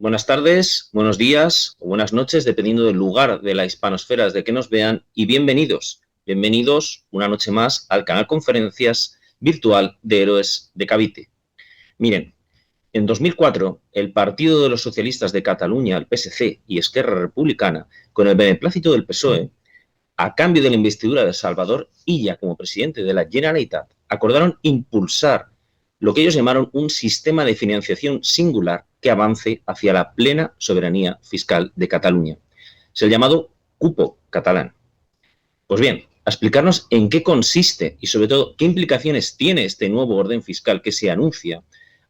Buenas tardes, buenos días o buenas noches, dependiendo del lugar de la hispanosfera desde que nos vean, y bienvenidos. Bienvenidos una noche más al canal Conferencias Virtual de Héroes de Cavite. Miren, en 2004, el Partido de los Socialistas de Cataluña, el PSC, y Esquerra Republicana, con el beneplácito del PSOE, a cambio de la investidura de Salvador Illa como presidente de la Generalitat, acordaron impulsar lo que ellos llamaron un sistema de financiación singular que avance hacia la plena soberanía fiscal de Cataluña. Es el llamado cupo catalán. Pues bien, a explicarnos en qué consiste y sobre todo qué implicaciones tiene este nuevo orden fiscal que se anuncia,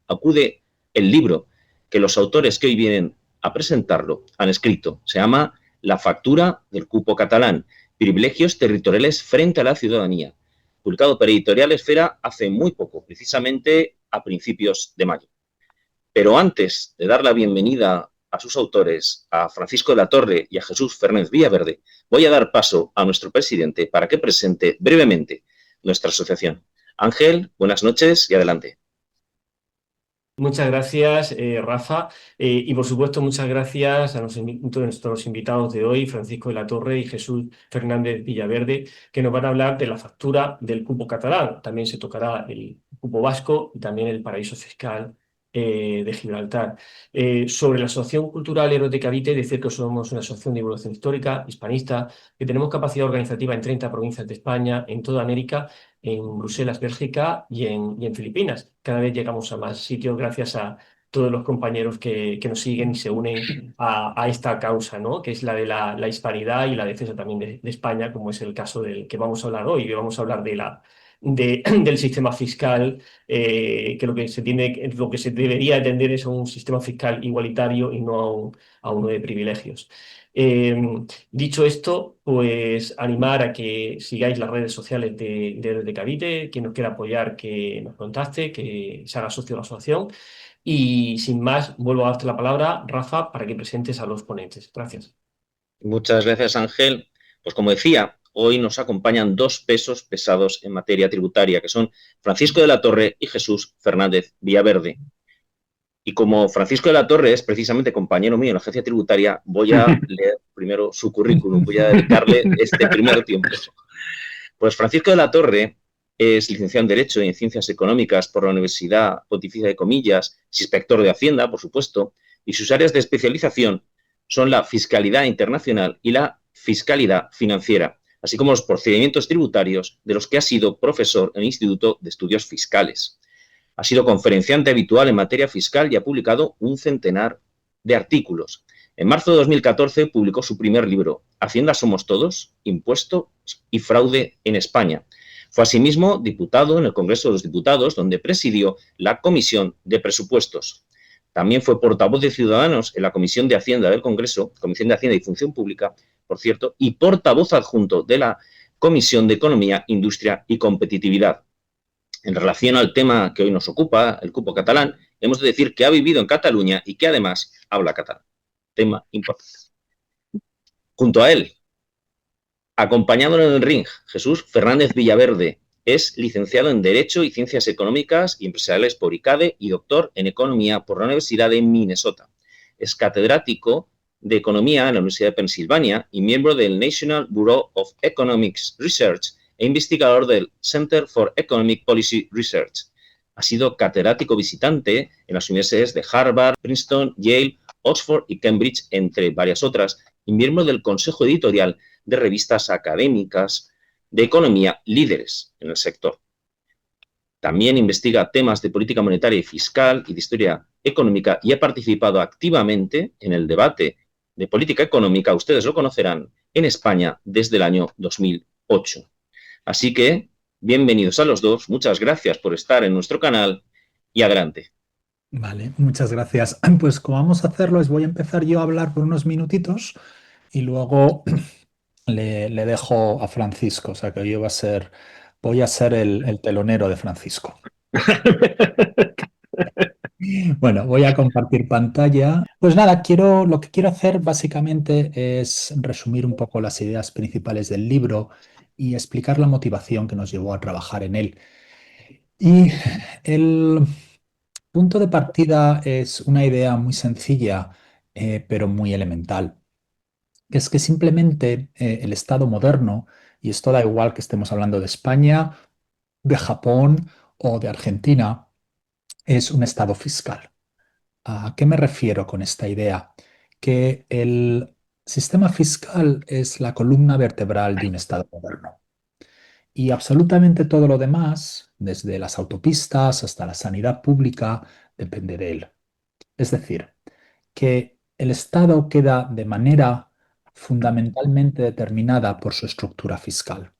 acude el libro que los autores que hoy vienen a presentarlo han escrito. Se llama La factura del cupo catalán, privilegios territoriales frente a la ciudadanía, publicado por Editorial Esfera hace muy poco, precisamente a principios de mayo. Pero antes de dar la bienvenida a sus autores, a Francisco de la Torre y a Jesús Fernández Villaverde, voy a dar paso a nuestro presidente para que presente brevemente nuestra asociación. Ángel, buenas noches y adelante. Muchas gracias, Rafa. Y por supuesto, muchas gracias a nuestros invitados de hoy, Francisco de la Torre y Jesús Fernández Villaverde, que nos van a hablar de la factura del cupo catalán. También se tocará el cupo vasco y también el paraíso fiscal de Gibraltar. Sobre la Asociación Cultural Héroes de Cavite, decir que somos una asociación de divulgación histórica, hispanista, que tenemos capacidad organizativa en 30 provincias de España, en toda América, en Bruselas, Bélgica y en Filipinas. Cada vez llegamos a más sitios gracias a todos los compañeros que nos siguen y se unen a esta causa, ¿no? Que es la de la hispanidad y la defensa también de España, como es el caso del que vamos a hablar hoy. Que vamos a hablar del sistema fiscal, que lo que se debería atender es a un sistema fiscal igualitario y no a uno de privilegios. Eh, Dicho esto, pues animar a que sigáis las redes sociales de Héroes de Cavite, quien nos quiera apoyar, que nos contacte, que se haga socio de la asociación. Y sin más, vuelvo a darte la palabra, Rafa, para que presentes a los ponentes. Gracias. Muchas gracias, Ángel. Pues como decía, hoy nos acompañan dos pesos pesados en materia tributaria, que son Francisco de la Torre y Jesús Fernández Villaverde. Y como Francisco de la Torre es precisamente compañero mío en la agencia tributaria, voy a leer primero su currículum, voy a dedicarle este primer tiempo. Pues Francisco de la Torre es licenciado en Derecho y en Ciencias Económicas por la Universidad Pontificia de Comillas, es inspector de Hacienda, por supuesto, y sus áreas de especialización son la fiscalidad internacional y la fiscalidad financiera, así como los procedimientos tributarios de los que ha sido profesor en el Instituto de Estudios Fiscales. Ha sido conferenciante habitual en materia fiscal y ha publicado un centenar de artículos. En marzo de 2014 publicó su primer libro, Hacienda somos todos, impuestos y fraude en España. Fue asimismo diputado en el Congreso de los Diputados, donde presidió la Comisión de Presupuestos. También fue portavoz de Ciudadanos en la Comisión de Hacienda del Congreso, Comisión de Hacienda y Función Pública, por cierto, y portavoz adjunto de la Comisión de Economía, Industria y Competitividad. En relación al tema que hoy nos ocupa, el cupo catalán, hemos de decir que ha vivido en Cataluña y que además habla catalán. Tema importante. Junto a él, acompañándolo en el ring, Jesús Fernández Villaverde. Es licenciado en Derecho y Ciencias Económicas y Empresariales por ICADE y doctor en Economía por la Universidad de Minnesota. Es catedrático de Economía en la Universidad de Pensilvania y miembro del National Bureau of Economics Research e investigador del Center for Economic Policy Research. Ha sido catedrático visitante en las universidades de Harvard, Princeton, Yale, Oxford y Cambridge, entre varias otras, y miembro del consejo editorial de revistas académicas de economía líderes en el sector. También investiga temas de política monetaria y fiscal y de historia económica y ha participado activamente en el debate de política económica, ustedes lo conocerán, en España desde el año 2008. Así que, bienvenidos a los dos, muchas gracias por estar en nuestro canal y adelante. Vale, muchas gracias. Pues como vamos a hacerlo es voy a empezar yo a hablar por unos minutitos y luego le dejo a Francisco, o sea que voy a ser el telonero de Francisco. Bueno, voy a compartir pantalla. Pues nada, lo que quiero hacer básicamente es resumir un poco las ideas principales del libro y explicar la motivación que nos llevó a trabajar en él. Y el punto de partida es una idea muy sencilla, pero muy elemental. Es que simplemente el Estado moderno, y esto da igual que estemos hablando de España, de Japón o de Argentina, es un Estado fiscal. ¿A qué me refiero con esta idea? Que el sistema fiscal es la columna vertebral de un Estado moderno. Y absolutamente todo lo demás, desde las autopistas hasta la sanidad pública, depende de él. Es decir, que el Estado queda de manera fundamentalmente determinada por su estructura fiscal.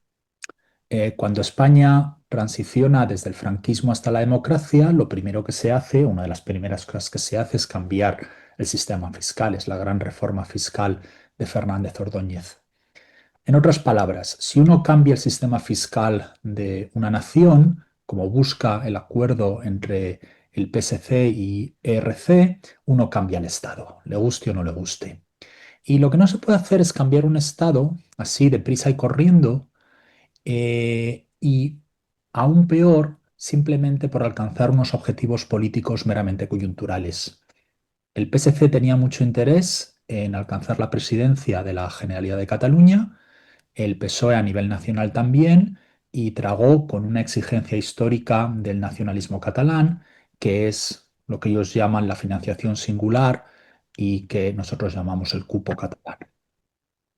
Cuando España transiciona desde el franquismo hasta la democracia, lo primero que se hace, una de las primeras cosas que se hace es cambiar el sistema fiscal, es la gran reforma fiscal de Fernández Ordóñez. En otras palabras, si uno cambia el sistema fiscal de una nación, como busca el acuerdo entre el PSC y ERC, uno cambia el Estado, le guste o no le guste. Y lo que no se puede hacer es cambiar un Estado así deprisa y corriendo, y aún peor, simplemente por alcanzar unos objetivos políticos meramente coyunturales. El PSC tenía mucho interés en alcanzar la presidencia de la Generalidad de Cataluña, el PSOE a nivel nacional también, y tragó con una exigencia histórica del nacionalismo catalán, que es lo que ellos llaman la financiación singular y que nosotros llamamos el cupo catalán.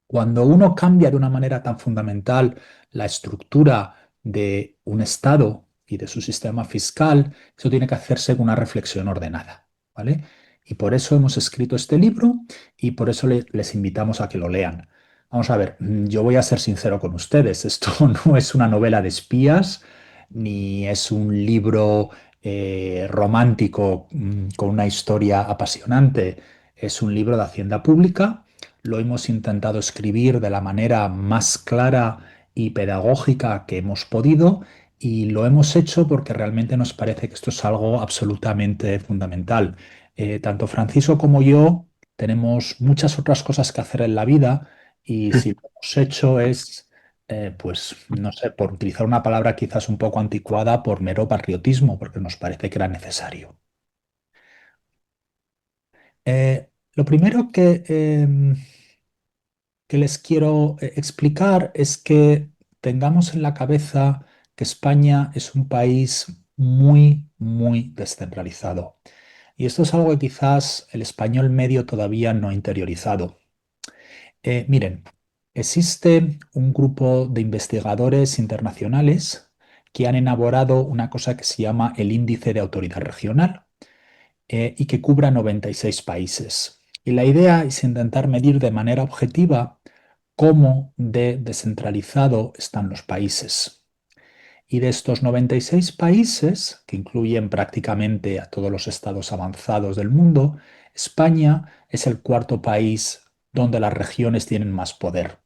Cuando uno cambia de una manera tan fundamental la estructura de un Estado y de su sistema fiscal, eso tiene que hacerse con una reflexión ordenada, ¿vale? Y por eso hemos escrito este libro y por eso les invitamos a que lo lean. Vamos a ver, yo voy a ser sincero con ustedes, esto no es una novela de espías, ni es un libro romántico con una historia apasionante, es un libro de hacienda pública. Lo hemos intentado escribir de la manera más clara y pedagógica que hemos podido y lo hemos hecho porque realmente nos parece que esto es algo absolutamente fundamental. Tanto Francisco como yo tenemos muchas otras cosas que hacer en la vida y si lo hemos hecho es, pues, no sé, por utilizar una palabra quizás un poco anticuada, por mero patriotismo, porque nos parece que era necesario. Lo primero que les quiero explicar es que tengamos en la cabeza que España es un país muy, muy descentralizado. Y esto es algo que quizás el español medio todavía no ha interiorizado. Miren, existe un grupo de investigadores internacionales que han elaborado una cosa que se llama el Índice de Autoridad Regional y que cubra 96 países. Y la idea es intentar medir de manera objetiva cómo de descentralizado están los países. Y de estos 96 países, que incluyen prácticamente a todos los estados avanzados del mundo, España es el cuarto país donde las regiones tienen más poder.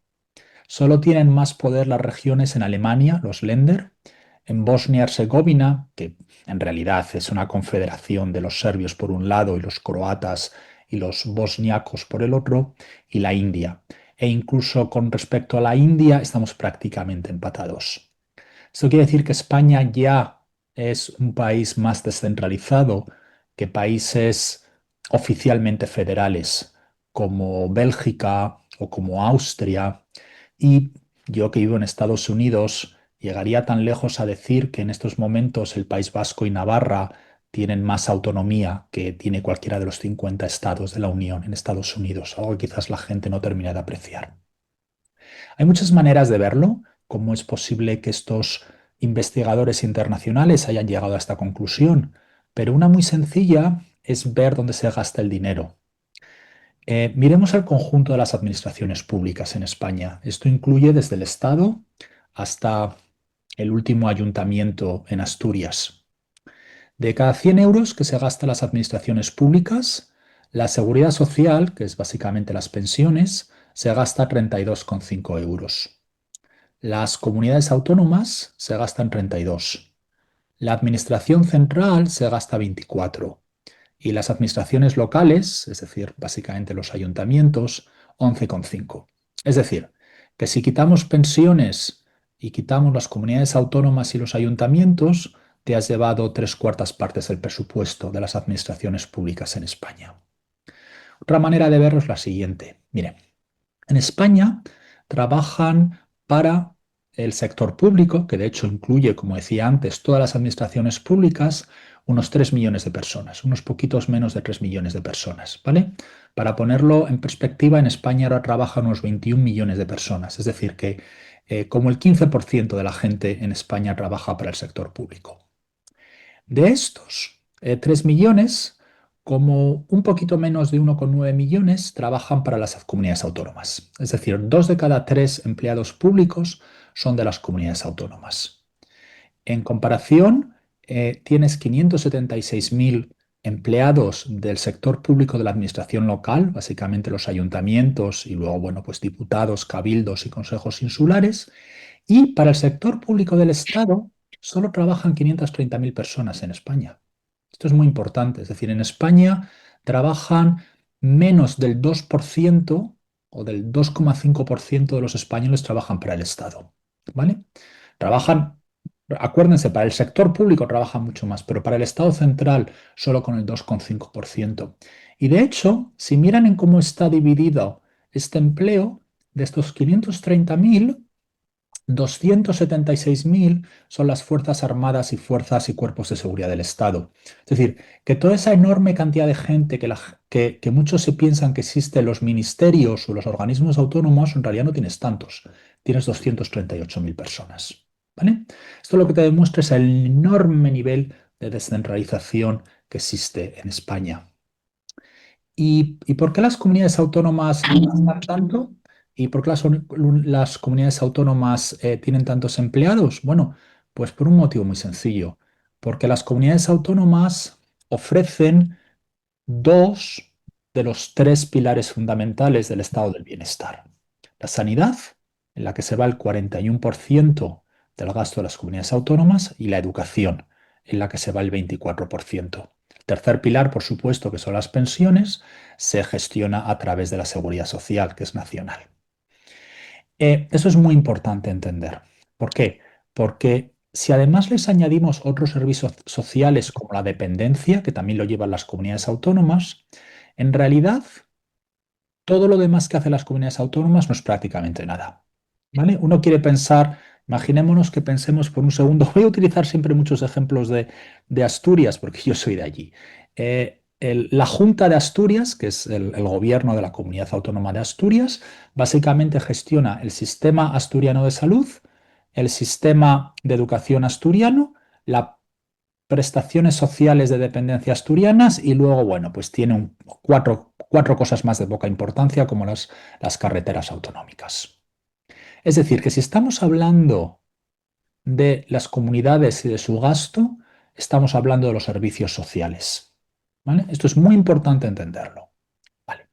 Solo tienen más poder las regiones en Alemania, los Länder, en Bosnia-Herzegovina, que en realidad es una confederación de los serbios por un lado y los croatas y los bosniacos por el otro, y la India. E incluso con respecto a la India estamos prácticamente empatados. Esto quiere decir que España ya es un país más descentralizado que países oficialmente federales como Bélgica o como Austria. Y yo que vivo en Estados Unidos llegaría tan lejos a decir que en estos momentos el País Vasco y Navarra tienen más autonomía que tiene cualquiera de los 50 estados de la Unión en Estados Unidos, algo que quizás la gente no termina de apreciar. Hay muchas maneras de verlo, cómo es posible que estos investigadores internacionales hayan llegado a esta conclusión, pero una muy sencilla es ver dónde se gasta el dinero. Miremos el conjunto de las administraciones públicas en España. Esto incluye desde el Estado hasta el último ayuntamiento en Asturias. De cada 100 euros que se gastan las administraciones públicas, la seguridad social, que es básicamente las pensiones, se gasta 32,5 euros. Las comunidades autónomas se gastan 32. La administración central se gasta 24. Y las administraciones locales, es decir, básicamente los ayuntamientos, 11,5. Es decir, que si quitamos pensiones y quitamos las comunidades autónomas y los ayuntamientos, te has llevado 3/4 del presupuesto de las administraciones públicas en España. Otra manera de verlo es la siguiente. Mire, en España trabajan para el sector público, que de hecho incluye, como decía antes, todas las administraciones públicas, unos 3 millones de personas, unos poquitos menos de 3 millones de personas, ¿vale? Para ponerlo en perspectiva, en España ahora trabajan unos 21 millones de personas, es decir, que como el 15% de la gente en España trabaja para el sector público. De estos 3 millones, como un poquito menos de 1,9 millones trabajan para las comunidades autónomas. Es decir, 2 de cada 3 empleados públicos son de las comunidades autónomas. En comparación, tienes 576.000 empleados del sector público de la administración local, básicamente los ayuntamientos y luego, bueno, pues diputados, cabildos y consejos insulares. Y para el sector público del Estado, solo trabajan 530.000 personas en España. Esto es muy importante, es decir, en España trabajan menos del 2% o del 2,5% de los españoles trabajan para el Estado, ¿vale? Trabajan, acuérdense, para el sector público trabajan mucho más, pero para el Estado central solo con el 2,5%. Y de hecho, si miran en cómo está dividido este empleo, de estos 530.000, 276.000 son las Fuerzas Armadas y fuerzas y cuerpos de seguridad del Estado. Es decir, que toda esa enorme cantidad de gente que muchos se piensan que existe en los ministerios o los organismos autónomos, en realidad no tienes tantos. Tienes 238.000 personas. ¿Vale? Esto lo que te demuestra es el enorme nivel de descentralización que existe en España. ¿Y por qué las comunidades autónomas gastan tanto? ¿Y por qué las comunidades autónomas tienen tantos empleados? Bueno, pues por un motivo muy sencillo. Porque las comunidades autónomas ofrecen 2 de los 3 pilares fundamentales del estado del bienestar. La sanidad, en la que se va el 41% del gasto de las comunidades autónomas, y la educación, en la que se va el 24%. El tercer pilar, por supuesto, que son las pensiones, se gestiona a través de la seguridad social, que es nacional. Eso es muy importante entender. ¿Por qué? Porque si además les añadimos otros servicios sociales como la dependencia, que también lo llevan las comunidades autónomas, en realidad todo lo demás que hacen las comunidades autónomas no es prácticamente nada. ¿Vale? Uno quiere pensar, imaginémonos que pensemos por un segundo, voy a utilizar siempre muchos ejemplos de Asturias, porque yo soy de allí. La Junta de Asturias, que es el gobierno de la Comunidad Autónoma de Asturias, básicamente gestiona el sistema asturiano de salud, el sistema de educación asturiano, las prestaciones sociales de dependencia asturianas y luego, bueno, pues tiene cuatro cosas más de poca importancia como las carreteras autonómicas. Es decir, que si estamos hablando de las comunidades y de su gasto, estamos hablando de los servicios sociales. ¿Vale? Esto es muy importante entenderlo. ¿Vale?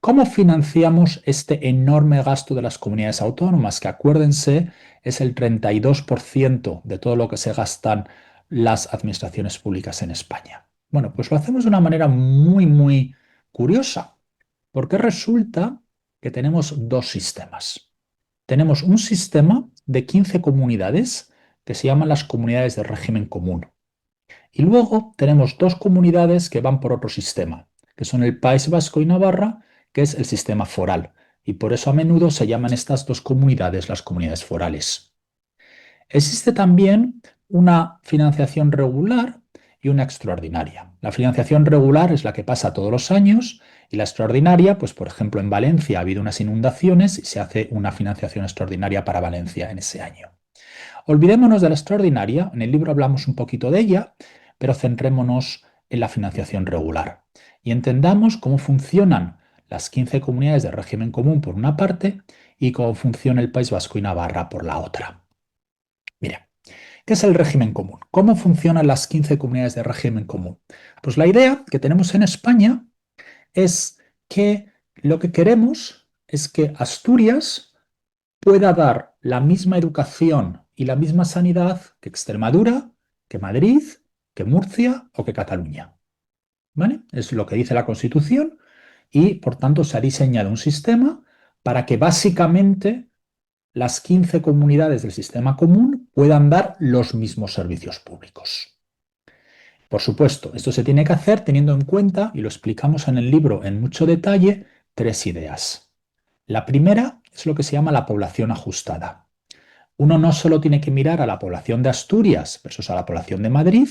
¿Cómo financiamos este enorme gasto de las comunidades autónomas? Que acuérdense, es el 32% de todo lo que se gastan las administraciones públicas en España. Bueno, pues lo hacemos de una manera muy, muy curiosa, porque resulta que tenemos 2 sistemas. Tenemos un sistema de 15 comunidades que se llaman las comunidades de régimen común. Y luego tenemos 2 comunidades que van por otro sistema, que son el País Vasco y Navarra, que es el sistema foral. Y por eso a menudo se llaman estas 2 comunidades las comunidades forales. Existe también una financiación regular y una extraordinaria. La financiación regular es la que pasa todos los años y la extraordinaria, pues por ejemplo en Valencia ha habido unas inundaciones y se hace una financiación extraordinaria para Valencia en ese año. Olvidémonos de la extraordinaria, en el libro hablamos un poquito de ella, pero centrémonos en la financiación regular y entendamos cómo funcionan las 15 comunidades de régimen común por una parte y cómo funciona el País Vasco y Navarra por la otra. Mira, ¿qué es el régimen común? ¿Cómo funcionan las 15 comunidades de régimen común? Pues la idea que tenemos en España es que lo que queremos es que Asturias pueda dar la misma educación y la misma sanidad que Extremadura, que Madrid, que Murcia o que Cataluña. ¿Vale? Es lo que dice la Constitución y, por tanto, se ha diseñado un sistema para que básicamente las 15 comunidades del sistema común puedan dar los mismos servicios públicos. Por supuesto, esto se tiene que hacer teniendo en cuenta, y lo explicamos en el libro en mucho detalle, 3 ideas. La primera es lo que se llama la población ajustada. Uno no solo tiene que mirar a la población de Asturias versus a la población de Madrid,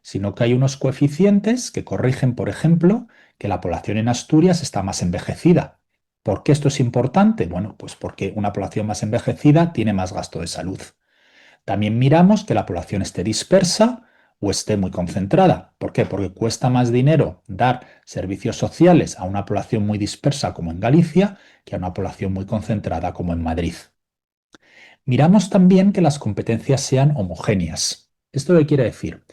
sino que hay unos coeficientes que corrigen, por ejemplo, que la población en Asturias está más envejecida. ¿Por qué esto es importante? Bueno, pues porque una población más envejecida tiene más gasto de salud. También miramos que la población esté dispersa o esté muy concentrada. ¿Por qué? Porque cuesta más dinero dar servicios sociales a una población muy dispersa como en Galicia que a una población muy concentrada como en Madrid. Miramos también que las competencias sean homogéneas. ¿Esto qué quiere decir?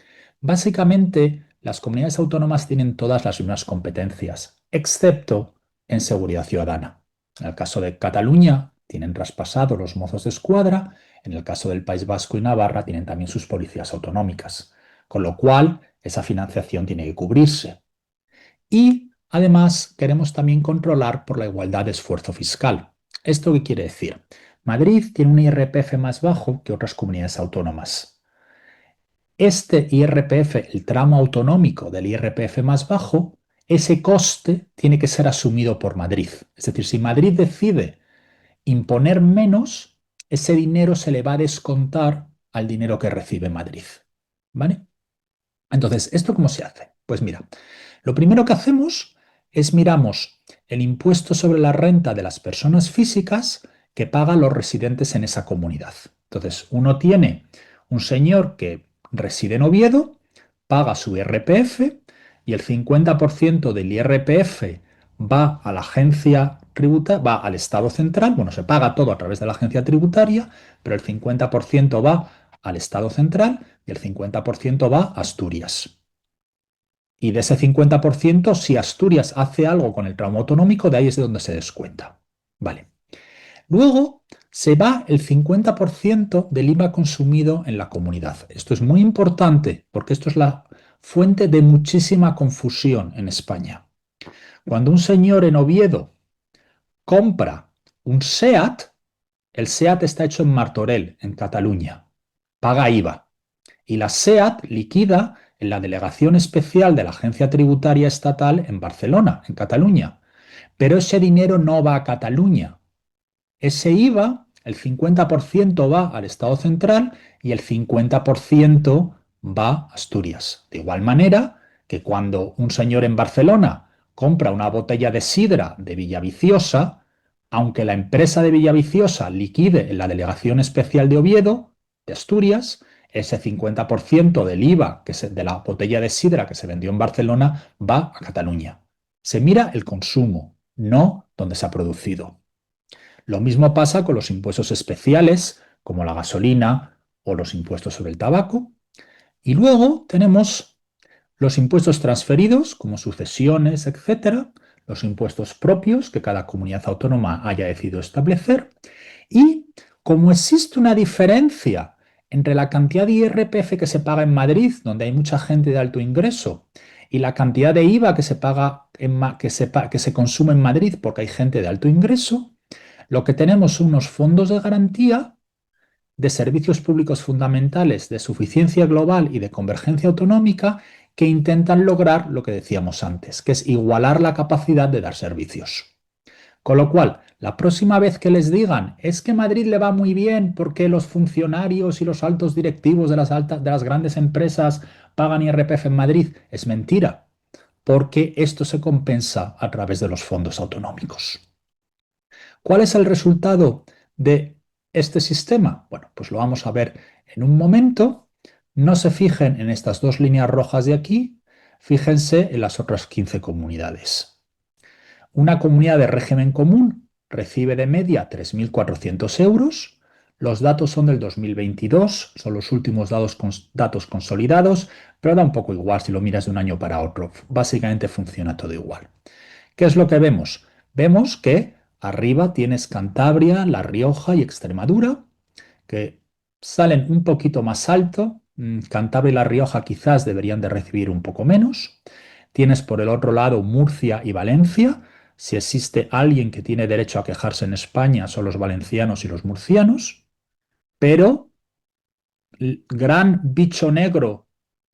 Básicamente, las comunidades autónomas tienen todas las mismas competencias, excepto en seguridad ciudadana. En el caso de Cataluña, tienen traspasado los mozos de escuadra. En el caso del País Vasco y Navarra, tienen también sus policías autonómicas. Con lo cual, esa financiación tiene que cubrirse. Y, además, queremos también controlar por la igualdad de esfuerzo fiscal. ¿Esto qué quiere decir? Madrid tiene un IRPF más bajo que otras comunidades autónomas. Este IRPF, el tramo autonómico del IRPF más bajo, ese coste tiene que ser asumido por Madrid. Es decir, si Madrid decide imponer menos, ese dinero se le va a descontar al dinero que recibe Madrid. ¿Vale? Entonces, ¿esto cómo se hace? Pues mira, lo primero que hacemos es miramos el impuesto sobre la renta de las personas físicas que pagan los residentes en esa comunidad. Entonces, uno tiene un señor que reside en Oviedo, paga su IRPF y el 50% del IRPF va a la agencia tributaria, va al Estado central, bueno, se paga todo a través de la agencia tributaria, pero el 50% va al Estado central y el 50% va a Asturias. Y de ese 50%, si Asturias hace algo con el tramo autonómico, de ahí es de donde se descuenta. Vale. Luego se va el 50% del IVA consumido en la comunidad. Esto es muy importante porque esto es la fuente de muchísima confusión en España. Cuando un señor en Oviedo compra un SEAT, el SEAT está hecho en Martorell, en Cataluña. Paga IVA. Y la SEAT liquida en la delegación especial de la Agencia Tributaria Estatal en Barcelona, en Cataluña. Pero ese dinero no va a Cataluña. Ese IVA, el 50% va al Estado central y el 50% va a Asturias. De igual manera que cuando un señor en Barcelona compra una botella de sidra de Villaviciosa, aunque la empresa de Villaviciosa liquide en la delegación especial de Oviedo, de Asturias, ese 50% del IVA de la botella de sidra que se vendió en Barcelona va a Cataluña. Se mira el consumo, no donde se ha producido. Lo mismo pasa con los impuestos especiales, como la gasolina o los impuestos sobre el tabaco. Y luego tenemos los impuestos transferidos, como sucesiones, etcétera, los impuestos propios que cada comunidad autónoma haya decidido establecer. Y como existe una diferencia entre la cantidad de IRPF que se paga en Madrid, donde hay mucha gente de alto ingreso, y la cantidad de IVA que se consume en Madrid porque hay gente de alto ingreso, lo que tenemos son unos fondos de garantía de servicios públicos fundamentales de suficiencia global y de convergencia autonómica que intentan lograr lo que decíamos antes, que es igualar la capacidad de dar servicios. Con lo cual, la próxima vez que les digan es que Madrid le va muy bien porque los funcionarios y los altos directivos de las grandes empresas pagan IRPF en Madrid, es mentira, porque esto se compensa a través de los fondos autonómicos. ¿Cuál es el resultado de este sistema? Bueno, pues lo vamos a ver en un momento. No se fijen en estas dos líneas rojas de aquí, fíjense en las otras 15 comunidades. Una comunidad de régimen común recibe de media 3.400 euros. Los datos son del 2022, son los últimos datos consolidados, pero da un poco igual si lo miras de un año para otro. Básicamente funciona todo igual. ¿Qué es lo que vemos? Vemos que arriba tienes Cantabria, La Rioja y Extremadura, que salen un poquito más alto. Cantabria y La Rioja quizás deberían de recibir un poco menos. Tienes por el otro lado Murcia y Valencia, si existe alguien que tiene derecho a quejarse en España son los valencianos y los murcianos, pero el gran bicho negro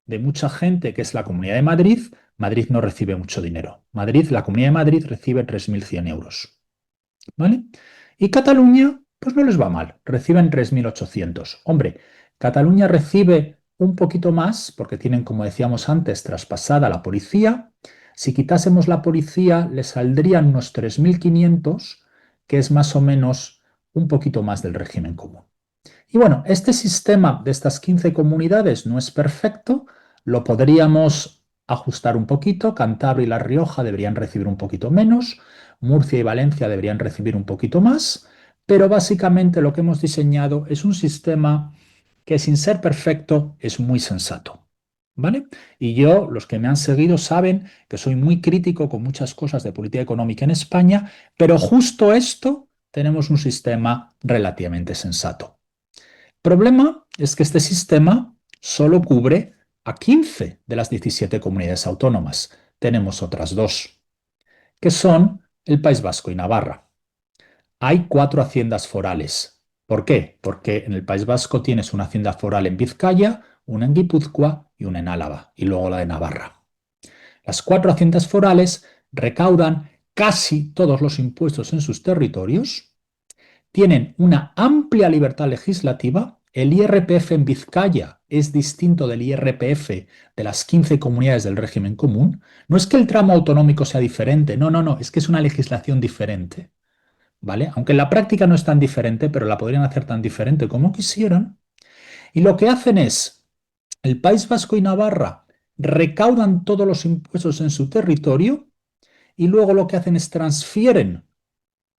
de mucha gente, que es la Comunidad de Madrid, Madrid no recibe mucho dinero. La Comunidad de Madrid recibe 3.100 euros. ¿Vale? Y Cataluña, pues no les va mal, reciben 3.800. Hombre, Cataluña recibe un poquito más, porque tienen, como decíamos antes, traspasada la policía. Si quitásemos la policía, les saldrían unos 3.500, que es más o menos un poquito más del régimen común. Y bueno, este sistema de estas 15 comunidades no es perfecto, lo podríamos ajustar un poquito. Cantabria y La Rioja deberían recibir un poquito menos, Murcia y Valencia deberían recibir un poquito más, pero básicamente lo que hemos diseñado es un sistema que, sin ser perfecto, es muy sensato. ¿Vale? Y yo, los que me han seguido saben que soy muy crítico con muchas cosas de política económica en España, pero justo esto tenemos un sistema relativamente sensato. El problema es que este sistema solo cubre a 15 de las 17 comunidades autónomas. Tenemos otras dos, que son el País Vasco y Navarra. Hay 4 haciendas forales. ¿Por qué? Porque en el País Vasco tienes una hacienda foral en Vizcaya, una en Guipúzcoa y una en Álava, y luego la de Navarra. Las 4 haciendas forales recaudan casi todos los impuestos en sus territorios, tienen una amplia libertad legislativa. El IRPF en Vizcaya es distinto del IRPF de las 15 comunidades del régimen común. No es que el tramo autonómico sea diferente, no, es que es una legislación diferente, ¿vale? Aunque en la práctica no es tan diferente, pero la podrían hacer tan diferente como quisieran. Y lo que hacen es, el País Vasco y Navarra recaudan todos los impuestos en su territorio y luego lo que hacen es transfieren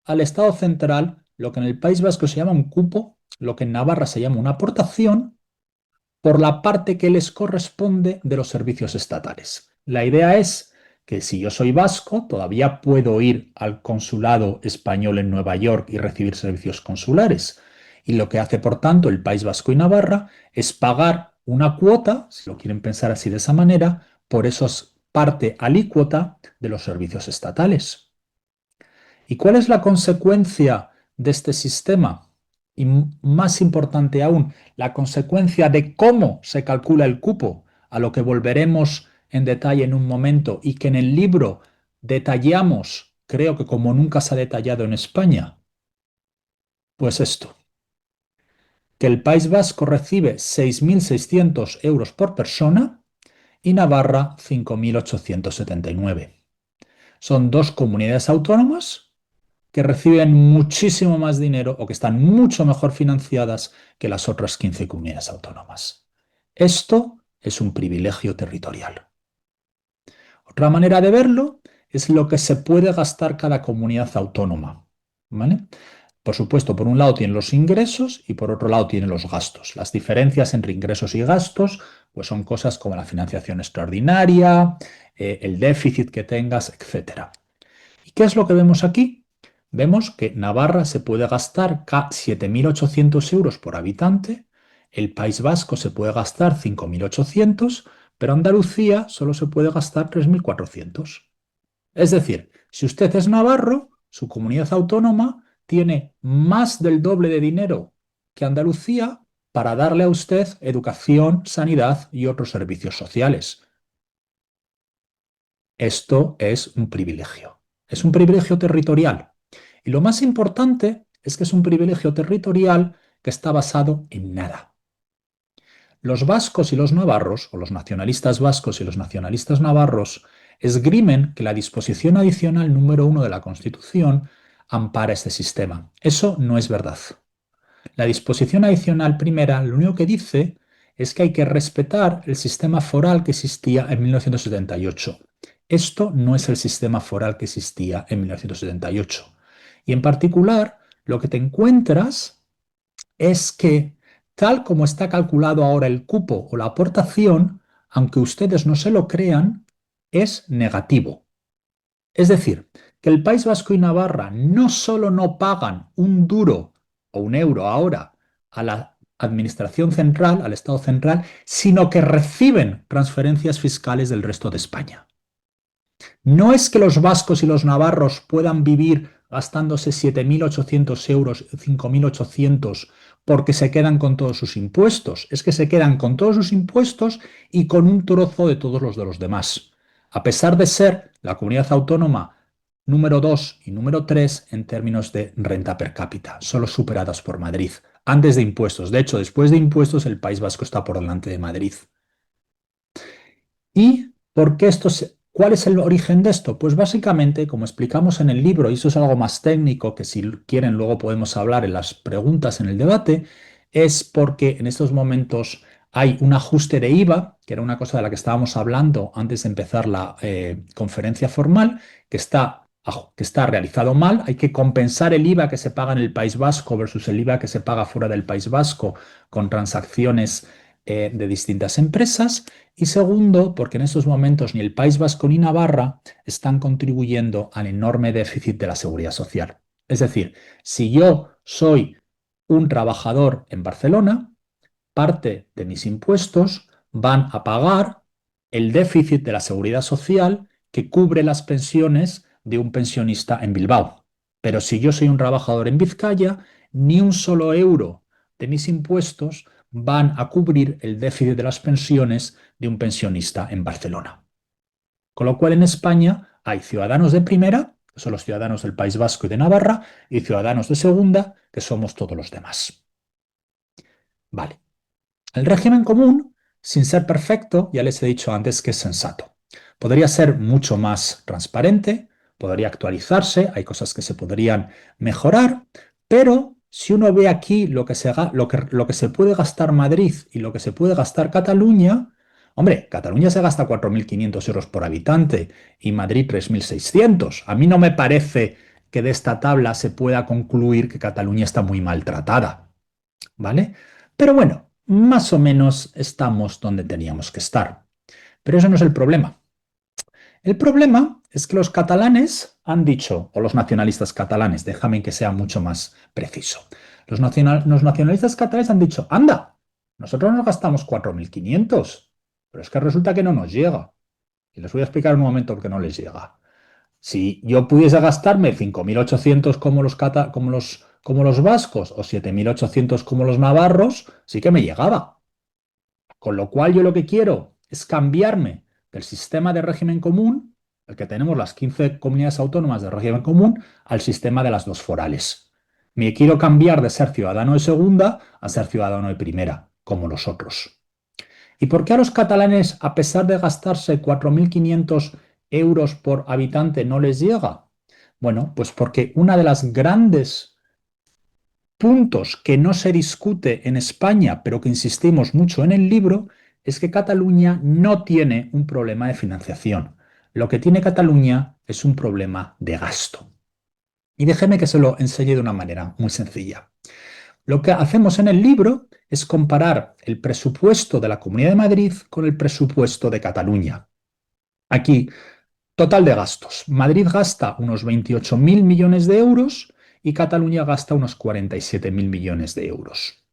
al Estado central lo que en el País Vasco se llama un cupo, lo que en Navarra se llama una aportación, por la parte que les corresponde de los servicios estatales. La idea es que si yo soy vasco, todavía puedo ir al consulado español en Nueva York y recibir servicios consulares. Y lo que hace, por tanto, el País Vasco y Navarra es pagar una cuota, si lo quieren pensar así de esa manera, por eso es parte alícuota de los servicios estatales. ¿Y cuál es la consecuencia de este sistema? Y más importante aún, la consecuencia de cómo se calcula el cupo, a lo que volveremos en detalle en un momento y que en el libro detallamos, creo que como nunca se ha detallado en España. Pues esto, que el País Vasco recibe 6.600 euros por persona y Navarra 5.879. Son dos comunidades autónomas que reciben muchísimo más dinero o que están mucho mejor financiadas que las otras 15 comunidades autónomas. Esto es un privilegio territorial. Otra manera de verlo es lo que se puede gastar cada comunidad autónoma, ¿vale? Por supuesto, por un lado tienen los ingresos y por otro lado tienen los gastos. Las diferencias entre ingresos y gastos pues son cosas como la financiación extraordinaria, el déficit que tengas, etc. ¿Y qué es lo que vemos aquí? Vemos que Navarra se puede gastar 7.800 euros por habitante, el País Vasco se puede gastar 5.800, pero Andalucía solo se puede gastar 3.400. Es decir, si usted es navarro, su comunidad autónoma tiene más del doble de dinero que Andalucía para darle a usted educación, sanidad y otros servicios sociales. Esto es un privilegio. Es un privilegio territorial. Y lo más importante es que es un privilegio territorial que está basado en nada. Los vascos y los navarros, o los nacionalistas vascos y los nacionalistas navarros, esgrimen que la disposición adicional número 1 de la Constitución ampara este sistema. Eso no es verdad. La disposición adicional primera lo único que dice es que hay que respetar el sistema foral que existía en 1978. Esto no es el sistema foral que existía en 1978. Y en particular, lo que te encuentras es que, tal como está calculado ahora el cupo o la aportación, aunque ustedes no se lo crean, es negativo. Es decir, que el País Vasco y Navarra no solo no pagan un duro o un euro ahora a la Administración central, al Estado central, sino que reciben transferencias fiscales del resto de España. No es que los vascos y los navarros puedan vivir gastándose 7.800 euros, 5.800, porque se quedan con todos sus impuestos. Es que se quedan con todos sus impuestos y con un trozo de todos los de los demás. A pesar de ser la comunidad autónoma número 2 y número 3 en términos de renta per cápita, solo superadas por Madrid, antes de impuestos. De hecho, después de impuestos, el País Vasco está por delante de Madrid. ¿Y por qué cuál es el origen de esto? Pues básicamente, como explicamos en el libro, y eso es algo más técnico que si quieren luego podemos hablar en las preguntas en el debate, es porque en estos momentos hay un ajuste de IVA, que era una cosa de la que estábamos hablando antes de empezar la conferencia formal, que está realizado mal. Hay que compensar el IVA que se paga en el País Vasco versus el IVA que se paga fuera del País Vasco con transacciones de distintas empresas. Y segundo, porque en estos momentos ni el País Vasco ni Navarra están contribuyendo al enorme déficit de la seguridad social. Es decir, si yo soy un trabajador en Barcelona, parte de mis impuestos van a pagar el déficit de la seguridad social que cubre las pensiones de un pensionista en Bilbao. Pero si yo soy un trabajador en Vizcaya, ni un solo euro de mis impuestos van a cubrir el déficit de las pensiones de un pensionista en Barcelona. Con lo cual en España hay ciudadanos de primera, que son los ciudadanos del País Vasco y de Navarra, y ciudadanos de segunda, que somos todos los demás. Vale. El régimen común, sin ser perfecto, ya les he dicho antes que es sensato. Podría ser mucho más transparente, podría actualizarse, hay cosas que se podrían mejorar, pero si uno ve aquí lo que se puede gastar Madrid y lo que se puede gastar Cataluña, hombre, Cataluña se gasta 4.500 euros por habitante y Madrid 3.600. A mí no me parece que de esta tabla se pueda concluir que Cataluña está muy maltratada, ¿vale? Pero bueno, más o menos estamos donde teníamos que estar. Pero eso no es el problema. El problema es que los catalanes han dicho, o los nacionalistas catalanes, déjame que sea mucho más preciso. Los nacionalistas catalanes han dicho, anda, nosotros nos gastamos 4.500, pero es que resulta que no nos llega. Y les voy a explicar en un momento por qué no les llega. Si yo pudiese gastarme 5.800 como los vascos o 7.800 como los navarros, sí que me llegaba. Con lo cual yo lo que quiero es cambiarme del sistema de régimen común, el que tenemos las 15 comunidades autónomas de régimen común, al sistema de las dos forales. Me quiero cambiar de ser ciudadano de segunda a ser ciudadano de primera, como los otros. ¿Y por qué a los catalanes, a pesar de gastarse 4.500 euros por habitante, no les llega? Bueno, pues porque una de las grandes puntos que no se discute en España, pero que insistimos mucho en el libro, es que Cataluña no tiene un problema de financiación. Lo que tiene Cataluña es un problema de gasto. Y déjeme que se lo enseñe de una manera muy sencilla. Lo que hacemos en el libro es comparar el presupuesto de la Comunidad de Madrid con el presupuesto de Cataluña. Aquí, total de gastos. Madrid gasta unos 28.000 millones de euros y Cataluña gasta unos 47.000 millones de euros.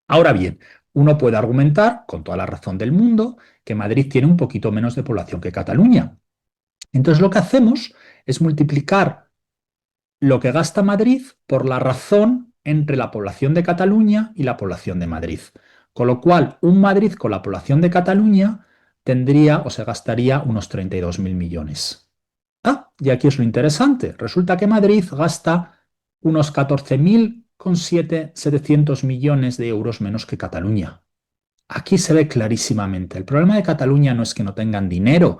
Ahora bien, uno puede argumentar, con toda la razón del mundo, que Madrid tiene un poquito menos de población que Cataluña. Entonces lo que hacemos es multiplicar lo que gasta Madrid por la razón entre la población de Cataluña y la población de Madrid. Con lo cual, un Madrid con la población de Cataluña tendría o se gastaría unos 32.000 millones. Y aquí es lo interesante. Resulta que Madrid gasta unos 14.700 millones de euros menos que Cataluña. Aquí se ve clarísimamente. El problema de Cataluña no es que no tengan dinero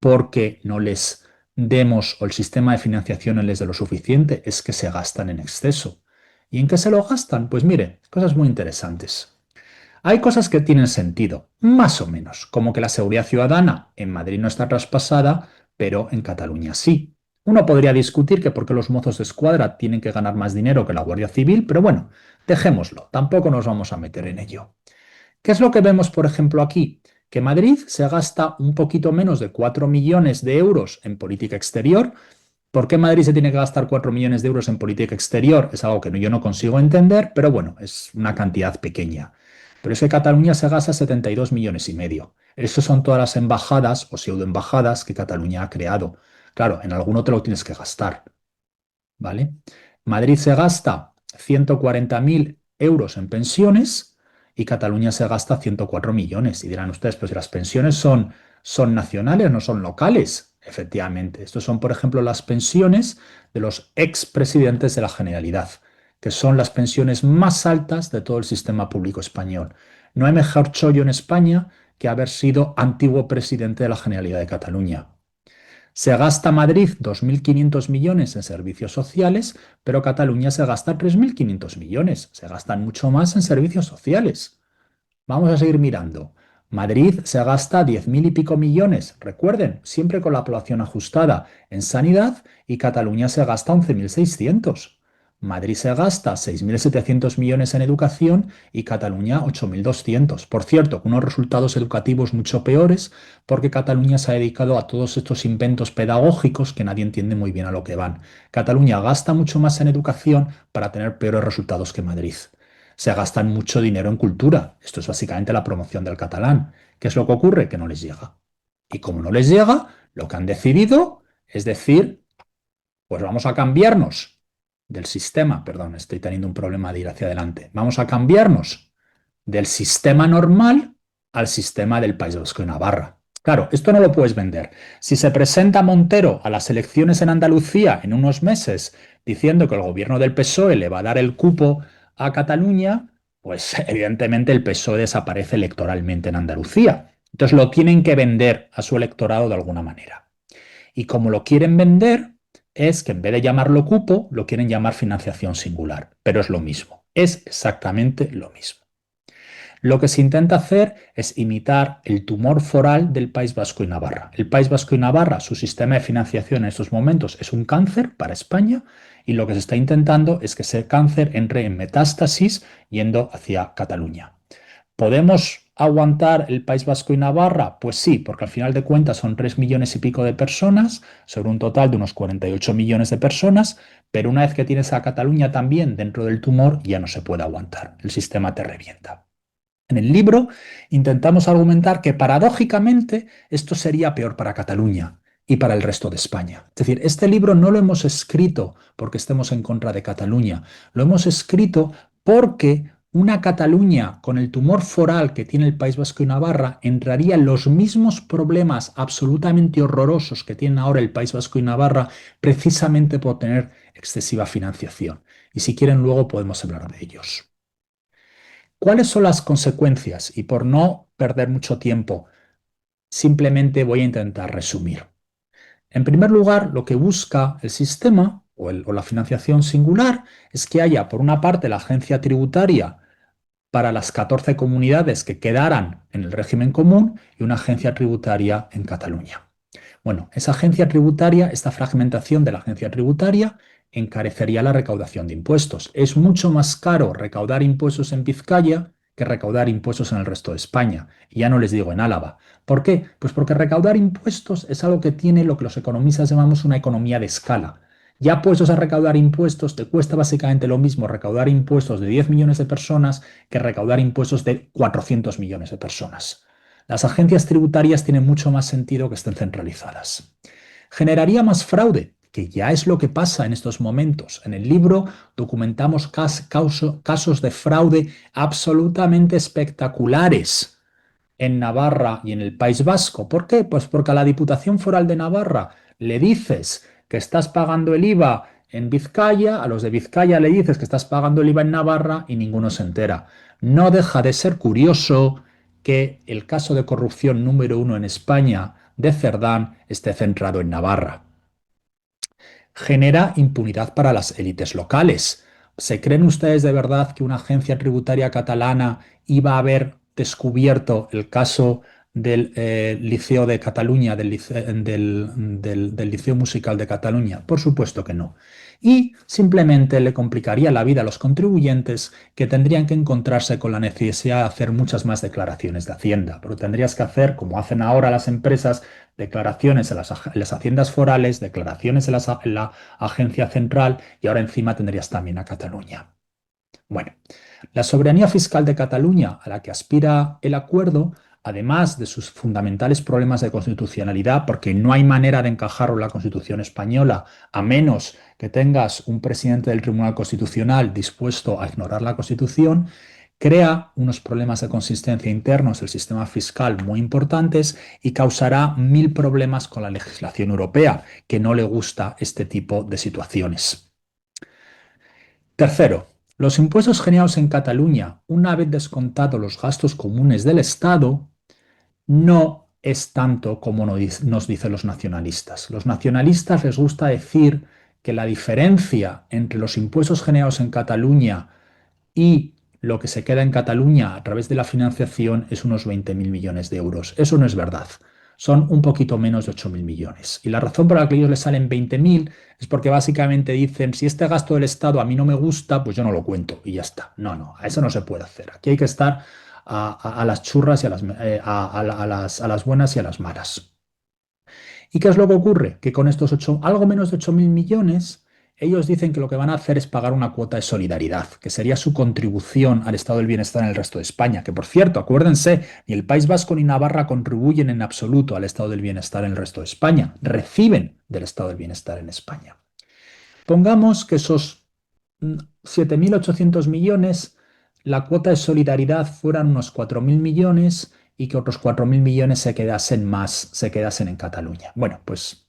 porque no les demos o el sistema de financiación no les dé lo suficiente, es que se gastan en exceso. ¿Y en qué se lo gastan? Pues mire, cosas muy interesantes. Hay cosas que tienen sentido, más o menos, como que la seguridad ciudadana en Madrid no está traspasada, pero en Cataluña sí. Uno podría discutir que por qué los mozos de escuadra tienen que ganar más dinero que la Guardia Civil, pero bueno, dejémoslo, tampoco nos vamos a meter en ello. ¿Qué es lo que vemos, por ejemplo, aquí? Que Madrid se gasta un poquito menos de 4 millones de euros en política exterior. ¿Por qué Madrid se tiene que gastar 4 millones de euros en política exterior? Es algo que yo no consigo entender, pero bueno, es una cantidad pequeña. Pero es que Cataluña se gasta 72,5 millones. Esas son todas las embajadas o pseudoembajadas que Cataluña ha creado. Claro, en alguno te lo tienes que gastar, ¿vale? Madrid se gasta 140.000 euros en pensiones y Cataluña se gasta 104 millones. Y dirán ustedes, pues si las pensiones son nacionales, no son locales. Efectivamente, estos son, por ejemplo, las pensiones de los expresidentes de la Generalidad, que son las pensiones más altas de todo el sistema público español. No hay mejor chollo en España que haber sido antiguo presidente de la Generalidad de Cataluña. Se gasta Madrid 2.500 millones en servicios sociales, pero Cataluña se gasta 3.500 millones. Se gastan mucho más en servicios sociales. Vamos a seguir mirando. Madrid se gasta 10.000 y pico millones, recuerden, siempre con la población ajustada en sanidad, y Cataluña se gasta 11.600. Madrid se gasta 6.700 millones en educación y Cataluña 8.200. Por cierto, unos resultados educativos mucho peores porque Cataluña se ha dedicado a todos estos inventos pedagógicos que nadie entiende muy bien a lo que van. Cataluña gasta mucho más en educación para tener peores resultados que Madrid. Se gastan mucho dinero en cultura. Esto es básicamente la promoción del catalán. ¿Qué es lo que ocurre? Que no les llega. Y como no les llega, lo que han decidido es decir, pues vamos a cambiarnos del sistema, perdón, estoy teniendo un problema de ir hacia adelante, vamos a cambiarnos del sistema normal al sistema del País Vasco y Navarra. Claro, esto no lo puedes vender. Si se presenta Montero a las elecciones en Andalucía en unos meses diciendo que el gobierno del PSOE le va a dar el cupo a Cataluña, pues evidentemente el PSOE desaparece electoralmente en Andalucía. Entonces lo tienen que vender a su electorado de alguna manera. Y como lo quieren vender, es que en vez de llamarlo cupo, lo quieren llamar financiación singular. Pero es lo mismo, es exactamente lo mismo. Lo que se intenta hacer es imitar el tumor foral del País Vasco y Navarra. El País Vasco y Navarra, su sistema de financiación en estos momentos es un cáncer para España y lo que se está intentando es que ese cáncer entre en metástasis yendo hacia Cataluña. ¿Podemos aguantar el País Vasco y Navarra? Pues sí, porque al final de cuentas son 3 millones y pico de personas sobre un total de unos 48 millones de personas, pero una vez que tienes a Cataluña también dentro del tumor ya no se puede aguantar, el sistema te revienta. En el libro intentamos argumentar que paradójicamente esto sería peor para Cataluña y para el resto de España. Es decir, este libro no lo hemos escrito porque estemos en contra de Cataluña, lo hemos escrito porque una Cataluña con el tumor foral que tiene el País Vasco y Navarra entraría en los mismos problemas absolutamente horrorosos que tienen ahora el País Vasco y Navarra precisamente por tener excesiva financiación. Y si quieren luego podemos hablar de ellos. ¿Cuáles son las consecuencias? Y por no perder mucho tiempo, simplemente voy a intentar resumir. En primer lugar, lo que busca el sistema o la financiación singular es que haya, por una parte, la agencia tributaria para las 14 comunidades que quedaran en el régimen común y una agencia tributaria en Cataluña. Bueno, esa agencia tributaria, esta fragmentación de la agencia tributaria, encarecería la recaudación de impuestos. Es mucho más caro recaudar impuestos en Vizcaya que recaudar impuestos en el resto de España. Y ya no les digo en Álava. ¿Por qué? Pues porque recaudar impuestos es algo que tiene lo que los economistas llamamos una economía de escala. Ya puestos a recaudar impuestos, te cuesta básicamente lo mismo recaudar impuestos de 10 millones de personas que recaudar impuestos de 400 millones de personas. Las agencias tributarias tienen mucho más sentido que estén centralizadas. Generaría más fraude, que ya es lo que pasa en estos momentos. En el libro documentamos casos de fraude absolutamente espectaculares en Navarra y en el País Vasco. ¿Por qué? Pues porque a la Diputación Foral de Navarra le dices que estás pagando el IVA en Vizcaya, a los de Vizcaya le dices que estás pagando el IVA en Navarra y ninguno se entera. No deja de ser curioso que el caso de corrupción número 1 en España de Cerdán esté centrado en Navarra. Genera impunidad para las élites locales. ¿Se creen ustedes de verdad que una agencia tributaria catalana iba a haber descubierto el caso del Liceo de Cataluña, del Liceo Musical de Cataluña? Por supuesto que no. Y simplemente le complicaría la vida a los contribuyentes que tendrían que encontrarse con la necesidad de hacer muchas más declaraciones de Hacienda. Pero tendrías que hacer, como hacen ahora las empresas, declaraciones en las haciendas forales, declaraciones en la agencia central y ahora encima tendrías también a Cataluña. Bueno, La soberanía fiscal de Cataluña, a la que aspira el acuerdo, además de sus fundamentales problemas de constitucionalidad, porque no hay manera de encajarlo en la Constitución española, a menos que tengas un presidente del Tribunal Constitucional dispuesto a ignorar la Constitución, crea unos problemas de consistencia internos del sistema fiscal muy importantes y causará 1000 problemas con la legislación europea, que no le gusta este tipo de situaciones. Tercero, los impuestos generados en Cataluña, una vez descontados los gastos comunes del Estado, no es tanto como nos dicen los nacionalistas. Los nacionalistas les gusta decir que la diferencia entre los impuestos generados en Cataluña y lo que se queda en Cataluña a través de la financiación es unos 20.000 millones de euros. Eso no es verdad. Son un poquito menos de 8.000 millones. Y la razón por la que a ellos les salen 20.000 es porque básicamente dicen, si este gasto del Estado a mí no me gusta, pues yo no lo cuento y ya está. No, a eso no se puede hacer. Aquí hay que estar a las churras y a las buenas y a las malas. ¿Y qué es lo que ocurre? Que con estos algo menos de 8.000 millones, ellos dicen que lo que van a hacer es pagar una cuota de solidaridad, que sería su contribución al estado del bienestar en el resto de España. Que por cierto, acuérdense, ni el País Vasco ni Navarra contribuyen en absoluto al estado del bienestar en el resto de España, reciben del estado del bienestar en España. Pongamos que esos 7.800 millones, la cuota de solidaridad fueran unos 4.000 millones y que otros 4.000 millones se quedasen en Cataluña. Bueno, pues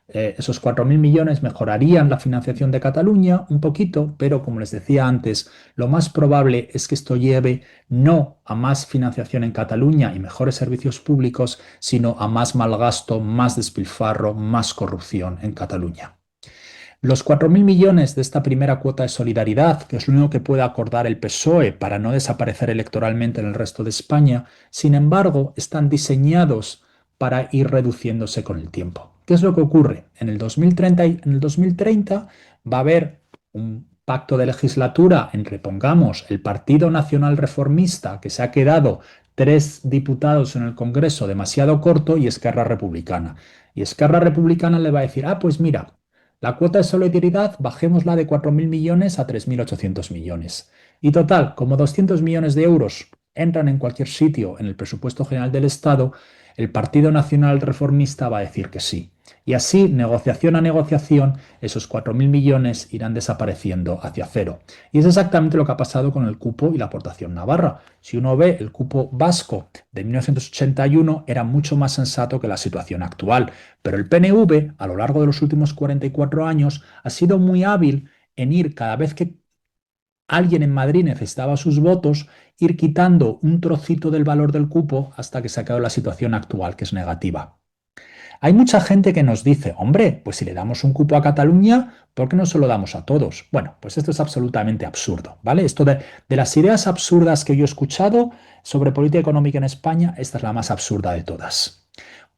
esos 4.000 millones mejorarían la financiación de Cataluña un poquito, pero como les decía antes, lo más probable es que esto lleve no a más financiación en Cataluña y mejores servicios públicos, sino a más malgasto, más despilfarro, más corrupción en Cataluña. Los 4.000 millones de esta primera cuota de solidaridad, que es lo único que puede acordar el PSOE para no desaparecer electoralmente en el resto de España, sin embargo, están diseñados para ir reduciéndose con el tiempo. ¿Qué es lo que ocurre? En el 2030 va a haber un pacto de legislatura entre, pongamos, el Partido Nacional Reformista, que se ha quedado 3 diputados en el Congreso demasiado corto, y Esquerra Republicana. Y Esquerra Republicana le va a decir, pues mira, la cuota de solidaridad bajémosla de 4.000 millones a 3.800 millones. Y total, como 200 millones de euros entran en cualquier sitio en el presupuesto general del Estado, el Partido Nacional Reformista va a decir que sí. Y así, negociación a negociación, esos 4.000 millones irán desapareciendo hacia cero. Y es exactamente lo que ha pasado con el cupo y la aportación navarra. Si uno ve el cupo vasco de 1981, era mucho más sensato que la situación actual. Pero el PNV, a lo largo de los últimos 44 años, ha sido muy hábil en ir cada vez que alguien en Madrid necesitaba sus votos, ir quitando un trocito del valor del cupo hasta que se ha quedado la situación actual, que es negativa. Hay mucha gente que nos dice, hombre, pues si le damos un cupo a Cataluña, ¿por qué no se lo damos a todos? Bueno, pues esto es absolutamente absurdo, ¿vale? Esto de las ideas absurdas que yo he escuchado sobre política económica en España, esta es la más absurda de todas.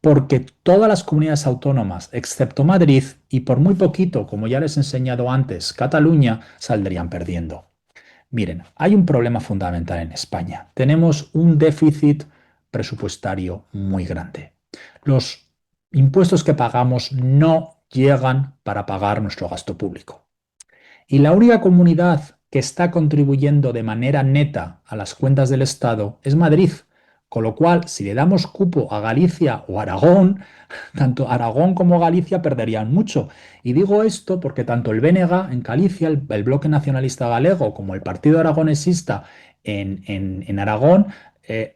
Porque todas las comunidades autónomas, excepto Madrid, y por muy poquito, como ya les he enseñado antes, Cataluña, saldrían perdiendo. Miren, hay un problema fundamental en España. Tenemos un déficit presupuestario muy grande. Los impuestos que pagamos no llegan para pagar nuestro gasto público. Y la única comunidad que está contribuyendo de manera neta a las cuentas del Estado es Madrid. Con lo cual, si le damos cupo a Galicia o Aragón, tanto Aragón como Galicia perderían mucho. Y digo esto porque tanto el BNG en Galicia, el Bloque Nacionalista Galego, como el Partido Aragonesista en Aragón,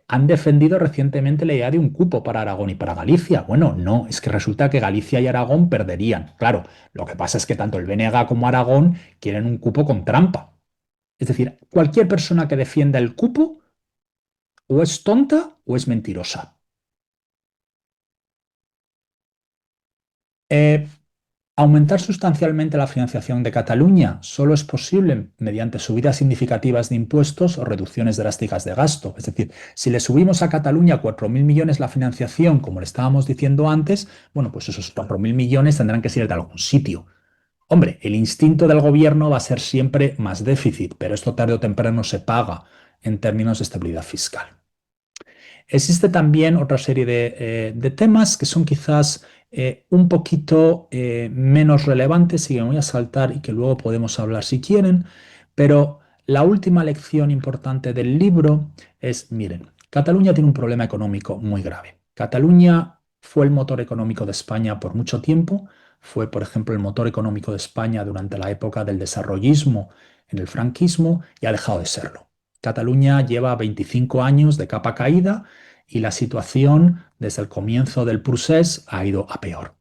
han defendido recientemente la idea de un cupo para Aragón y para Galicia. Bueno, no, es que resulta que Galicia y Aragón perderían. Claro, lo que pasa es que tanto el BNG como Aragón quieren un cupo con trampa. Es decir, cualquier persona que defienda el cupo o es tonta o es mentirosa. Aumentar sustancialmente la financiación de Cataluña solo es posible mediante subidas significativas de impuestos o reducciones drásticas de gasto. Es decir, si le subimos a Cataluña 4.000 millones la financiación, como le estábamos diciendo antes, bueno, pues esos 4.000 millones tendrán que ser de algún sitio. Hombre, el instinto del gobierno va a ser siempre más déficit, pero esto tarde o temprano se paga en términos de estabilidad fiscal. Existe también otra serie de temas que son quizás un poquito menos relevantes y que me voy a saltar y que luego podemos hablar si quieren, pero La última lección importante del libro es, miren, Cataluña tiene un problema económico muy grave. Cataluña fue el motor económico de España por mucho tiempo, fue, por ejemplo, el motor económico de España durante la época del desarrollismo en el franquismo y ha dejado de serlo. Cataluña lleva 25 años de capa caída y la situación desde el comienzo del procés ha ido a peor.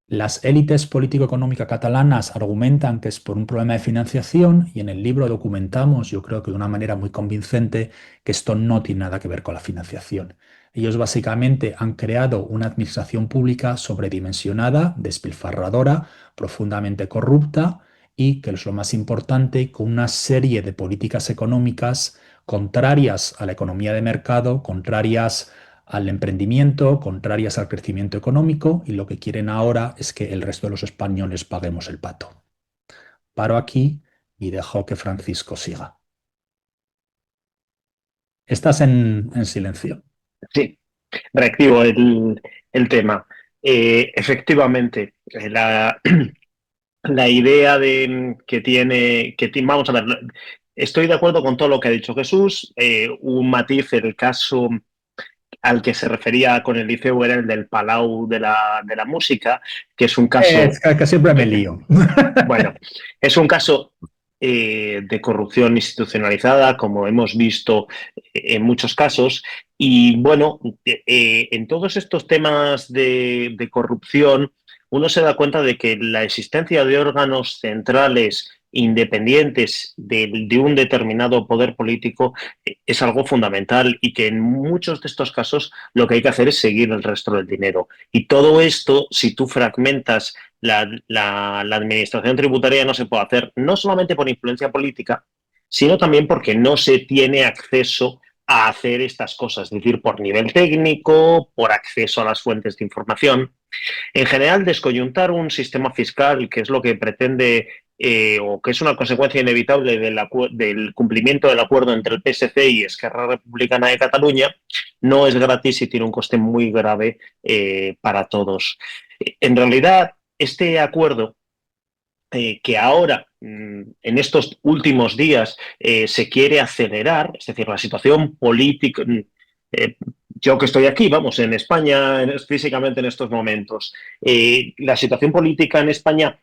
Las élites político-económicas catalanas argumentan que es por un problema de financiación y en el libro documentamos, yo creo que de una manera muy convincente, que esto no tiene nada que ver con la financiación. Ellos básicamente han creado una administración pública sobredimensionada, despilfarradora, profundamente corrupta y, que es lo más importante, con una serie de políticas económicas contrarias a la economía de mercado, contrarias al emprendimiento, contrarias al crecimiento económico, y lo que quieren ahora es que el resto de los españoles paguemos el pato. Paro aquí y dejo que Francisco siga. Estás en silencio. Sí, reactivo el tema. Efectivamente, la idea vamos a ver, estoy de acuerdo con todo lo que ha dicho Jesús. Un matiz, el caso al que se refería con el Liceu era el del Palau de la Música, que es un caso... Es que siempre me lío. Bueno, es un caso de corrupción institucionalizada, como hemos visto en muchos casos. Y bueno, en todos estos temas de corrupción, uno se da cuenta de que la existencia de órganos centrales independientes de un determinado poder político es algo fundamental y que en muchos de estos casos lo que hay que hacer es seguir el resto del dinero. Y todo esto, si tú fragmentas la administración tributaria, no se puede hacer, no solamente por influencia política, sino también porque no se tiene acceso a hacer estas cosas, es decir, por nivel técnico, por acceso a las fuentes de información. En general, descoyuntar un sistema fiscal, que es lo que pretende o que es una consecuencia inevitable del cumplimiento del acuerdo entre el PSC y Esquerra Republicana de Cataluña, no es gratis y tiene un coste muy grave para todos. En realidad, este acuerdo que ahora, en estos últimos días, se quiere acelerar, es decir, la situación política... yo que estoy aquí, vamos, en España, físicamente en estos momentos, la situación política en España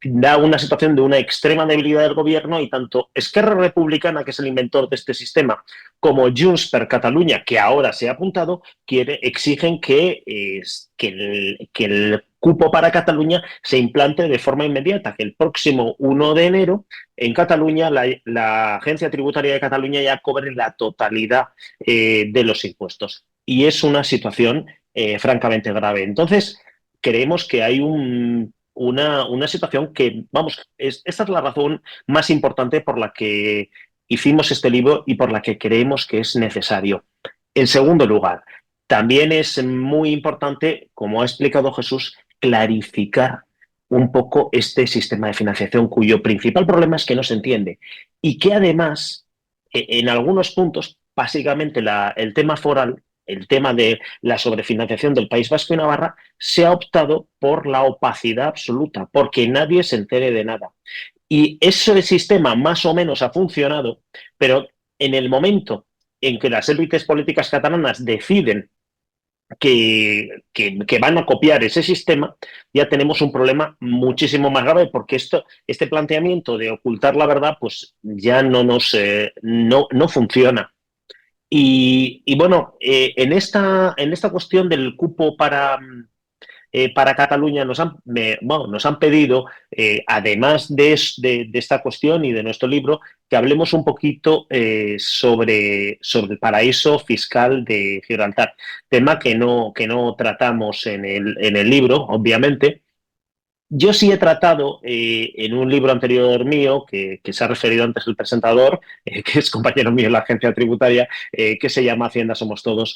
da una situación de una extrema debilidad del gobierno y tanto Esquerra Republicana, que es el inventor de este sistema, como Junts per Catalunya, que ahora se ha apuntado, exigen que el cupo para Cataluña se implante de forma inmediata, que el próximo 1 de enero en Cataluña la Agencia Tributaria de Cataluña ya cobre la totalidad de los impuestos. Y es una situación francamente grave. Entonces, creemos que hay una situación que, vamos, esta es la razón más importante por la que hicimos este libro y por la que creemos que es necesario. En segundo lugar, también es muy importante, como ha explicado Jesús, clarificar un poco este sistema de financiación cuyo principal problema es que no se entiende y que además, en algunos puntos, básicamente el tema foral, el tema de la sobrefinanciación del País Vasco y Navarra, se ha optado por la opacidad absoluta, porque nadie se entere de nada. Y ese sistema más o menos ha funcionado, pero en el momento en que las élites políticas catalanas deciden que van a copiar ese sistema, ya tenemos un problema muchísimo más grave, porque este planteamiento de ocultar la verdad pues ya no funciona. Y bueno, en esta cuestión del cupo para Cataluña nos han pedido, además de esta cuestión y de nuestro libro, que hablemos un poquito sobre el paraíso fiscal de Gibraltar, tema que no tratamos en el libro, obviamente. Yo sí he tratado en un libro anterior mío, que se ha referido antes el presentador, que es compañero mío en la agencia tributaria, que se llama Hacienda Somos Todos,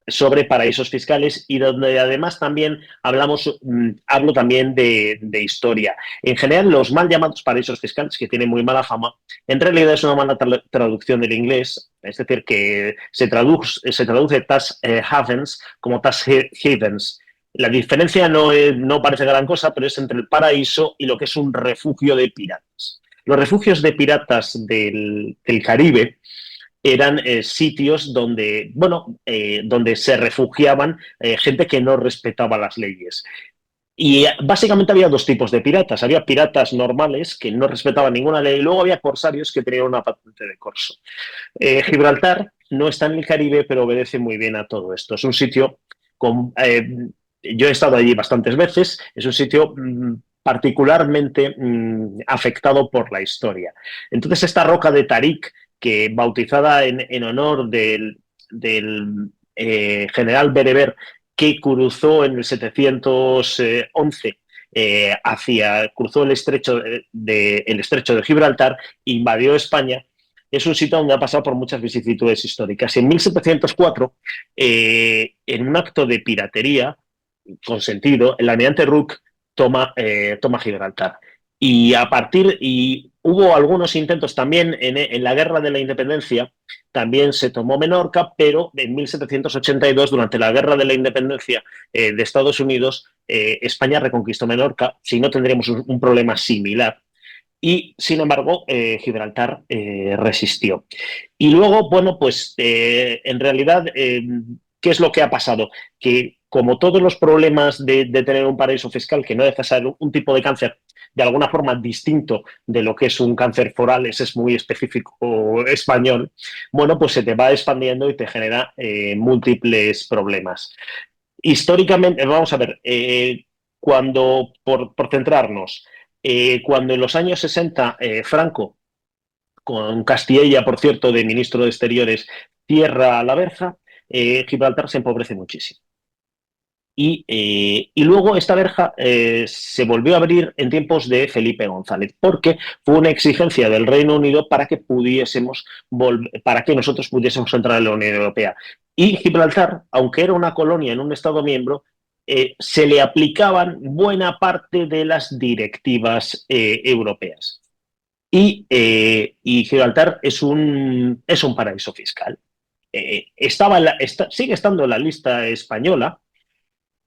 sobre paraísos fiscales, y donde además también hablo también de historia. En general, los mal llamados paraísos fiscales, que tienen muy mala fama, en realidad es una mala traducción del inglés, es decir, que se traduce tax havens como tax havens. La diferencia no parece gran cosa, pero es entre el paraíso y lo que es un refugio de piratas. Los refugios de piratas del Caribe eran sitios donde, donde se refugiaban gente que no respetaba las leyes. Y básicamente había dos tipos de piratas. Había piratas normales que no respetaban ninguna ley y luego había corsarios que tenían una patente de corso. Gibraltar no está en el Caribe, pero obedece muy bien a todo esto. Es un sitio con... yo he estado allí bastantes veces. Es un sitio particularmente afectado por la historia. Entonces esta roca de Tarik, que bautizada en honor del general bereber que cruzó en el 711 cruzó el estrecho de Gibraltar, invadió España. Es un sitio donde ha pasado por muchas vicisitudes históricas. Y en 1704, en un acto de piratería consentido, el almirante Rooke toma Gibraltar. Y hubo algunos intentos también en la Guerra de la Independencia, también se tomó Menorca, pero en 1782, durante la Guerra de la Independencia de Estados Unidos, España reconquistó Menorca, si no tendríamos un problema similar. Y, sin embargo, Gibraltar resistió. Y luego, en realidad, ¿qué es lo que ha pasado? Que, como todos los problemas de tener un paraíso fiscal, que no deja de ser un tipo de cáncer de alguna forma distinto de lo que es un cáncer foral, ese es muy específico español, pues se te va expandiendo y te genera múltiples problemas. Históricamente, vamos a ver, por centrarnos, cuando en los años 60 Franco, con Castilla, por cierto, de ministro de Exteriores, cierra la verja, Gibraltar se empobrece muchísimo. Y luego esta verja se volvió a abrir en tiempos de Felipe González, porque fue una exigencia del Reino Unido para que nosotros pudiésemos entrar en la Unión Europea. Y Gibraltar, aunque era una colonia en un Estado miembro, se le aplicaban buena parte de las directivas europeas. Y Gibraltar es un paraíso fiscal. Sigue estando en la lista española.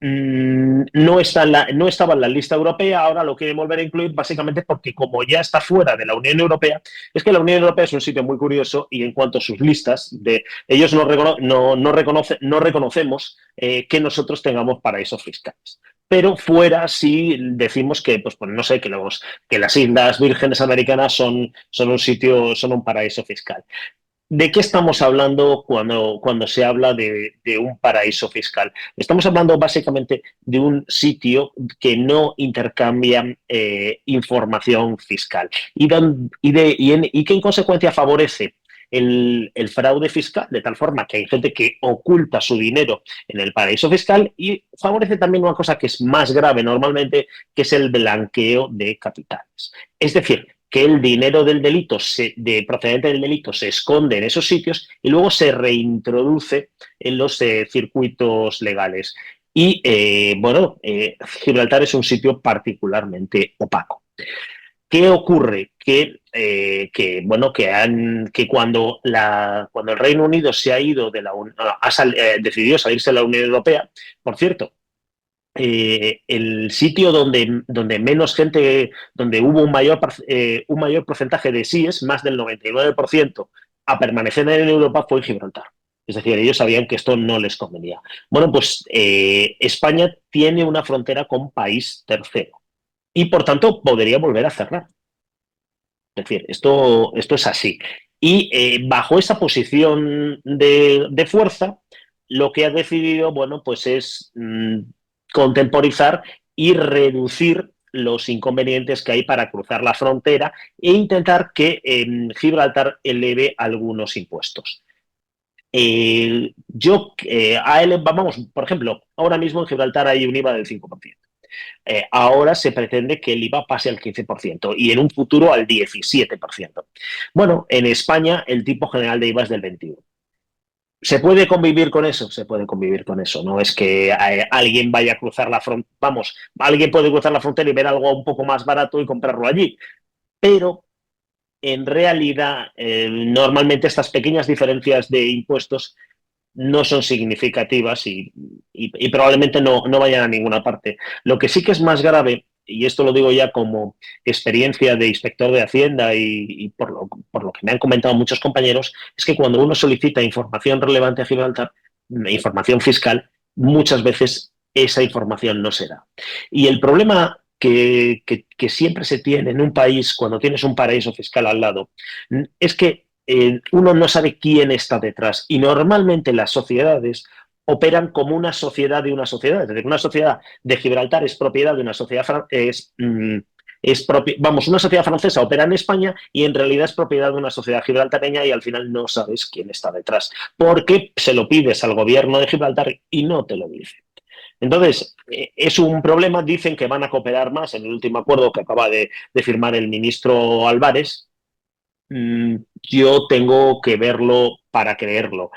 No estaba en la lista europea, ahora lo quieren volver a incluir básicamente porque, como ya está fuera de la Unión Europea, es que la Unión Europea es un sitio muy curioso y en cuanto a sus listas, ellos no reconocemos que nosotros tengamos paraísos fiscales. Pero fuera sí decimos que, no sé, que las Islas Vírgenes Americanas son un paraíso fiscal. ¿De qué estamos hablando cuando se habla de un paraíso fiscal? Estamos hablando básicamente de un sitio que no intercambia información fiscal y que en consecuencia favorece el fraude fiscal, de tal forma que hay gente que oculta su dinero en el paraíso fiscal, y favorece también una cosa que es más grave normalmente, que es el blanqueo de capitales. Es decir, que el dinero del delito, procedente del delito, se esconde en esos sitios y luego se reintroduce en los circuitos legales. Y, Gibraltar es un sitio particularmente opaco. ¿Qué ocurre? Que cuando el Reino Unido se ha ido decidió salirse de la Unión Europea, por cierto, el sitio donde menos gente, donde hubo un mayor porcentaje de síes, más del 99%, a permanecer en Europa, fue Gibraltar. Es decir, ellos sabían que esto no les convenía. España tiene una frontera con país tercero y, por tanto, podría volver a cerrar. Es decir, esto es así. Y bajo esa posición de fuerza, lo que ha decidido, es contemporizar y reducir los inconvenientes que hay para cruzar la frontera e intentar que Gibraltar eleve algunos impuestos. Por ejemplo, ahora mismo en Gibraltar hay un IVA del 5%. Ahora se pretende que el IVA pase al 15% y en un futuro al 17%. Bueno, en España el tipo general de IVA es del 21%. ¿Se puede convivir con eso? Se puede convivir con eso. No es que alguien vaya a cruzar la frontera. Vamos, alguien puede cruzar la frontera y ver algo un poco más barato y comprarlo allí. Pero, en realidad, normalmente estas pequeñas diferencias de impuestos no son significativas y y probablemente no vayan a ninguna parte. Lo que sí que es más grave, y esto lo digo ya como experiencia de inspector de Hacienda y por lo que me han comentado muchos compañeros, es que cuando uno solicita información relevante a Gibraltar, información fiscal, muchas veces esa información no se da. Y el problema que siempre se tiene en un país cuando tienes un paraíso fiscal al lado es que uno no sabe quién está detrás, y normalmente las sociedades operan como una sociedad de una sociedad. Es decir, una sociedad de Gibraltar es propiedad de una sociedad una sociedad francesa opera en España y en realidad es propiedad de una sociedad gibraltareña, y al final no sabes quién está detrás, porque se lo pides al gobierno de Gibraltar y no te lo dice. Entonces, es un problema. Dicen que van a cooperar más en el último acuerdo que acaba de firmar el ministro Álvarez. Yo tengo que verlo para creerlo.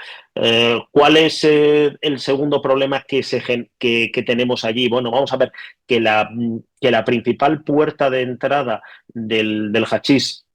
¿Cuál es el segundo problema que tenemos allí? Bueno, vamos a ver que la principal puerta de entrada del hachís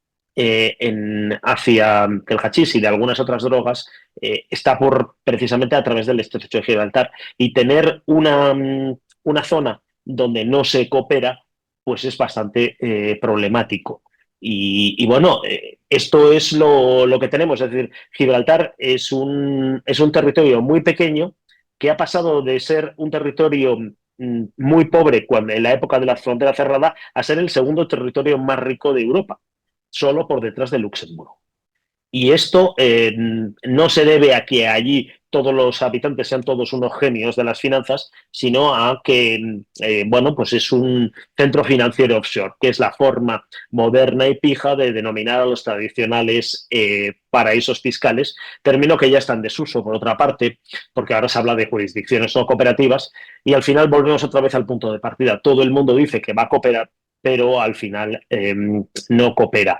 hacia el hachís y de algunas otras drogas está precisamente a través del estrecho de Gibraltar, y tener una zona donde no se coopera pues es bastante problemático. Y bueno, esto es lo que tenemos. Es decir, Gibraltar es un territorio muy pequeño que ha pasado de ser un territorio muy pobre en la época de la frontera cerrada a ser el segundo territorio más rico de Europa, solo por detrás de Luxemburgo. Y esto no se debe a que allí todos los habitantes sean todos unos genios de las finanzas, sino a que, bueno, pues es un centro financiero offshore, que es la forma moderna y pija de denominar a los tradicionales paraísos fiscales, término que ya está en desuso, por otra parte, porque ahora se habla de jurisdicciones no cooperativas, y al final volvemos otra vez al punto de partida. Todo el mundo dice que va a cooperar, pero al final no coopera.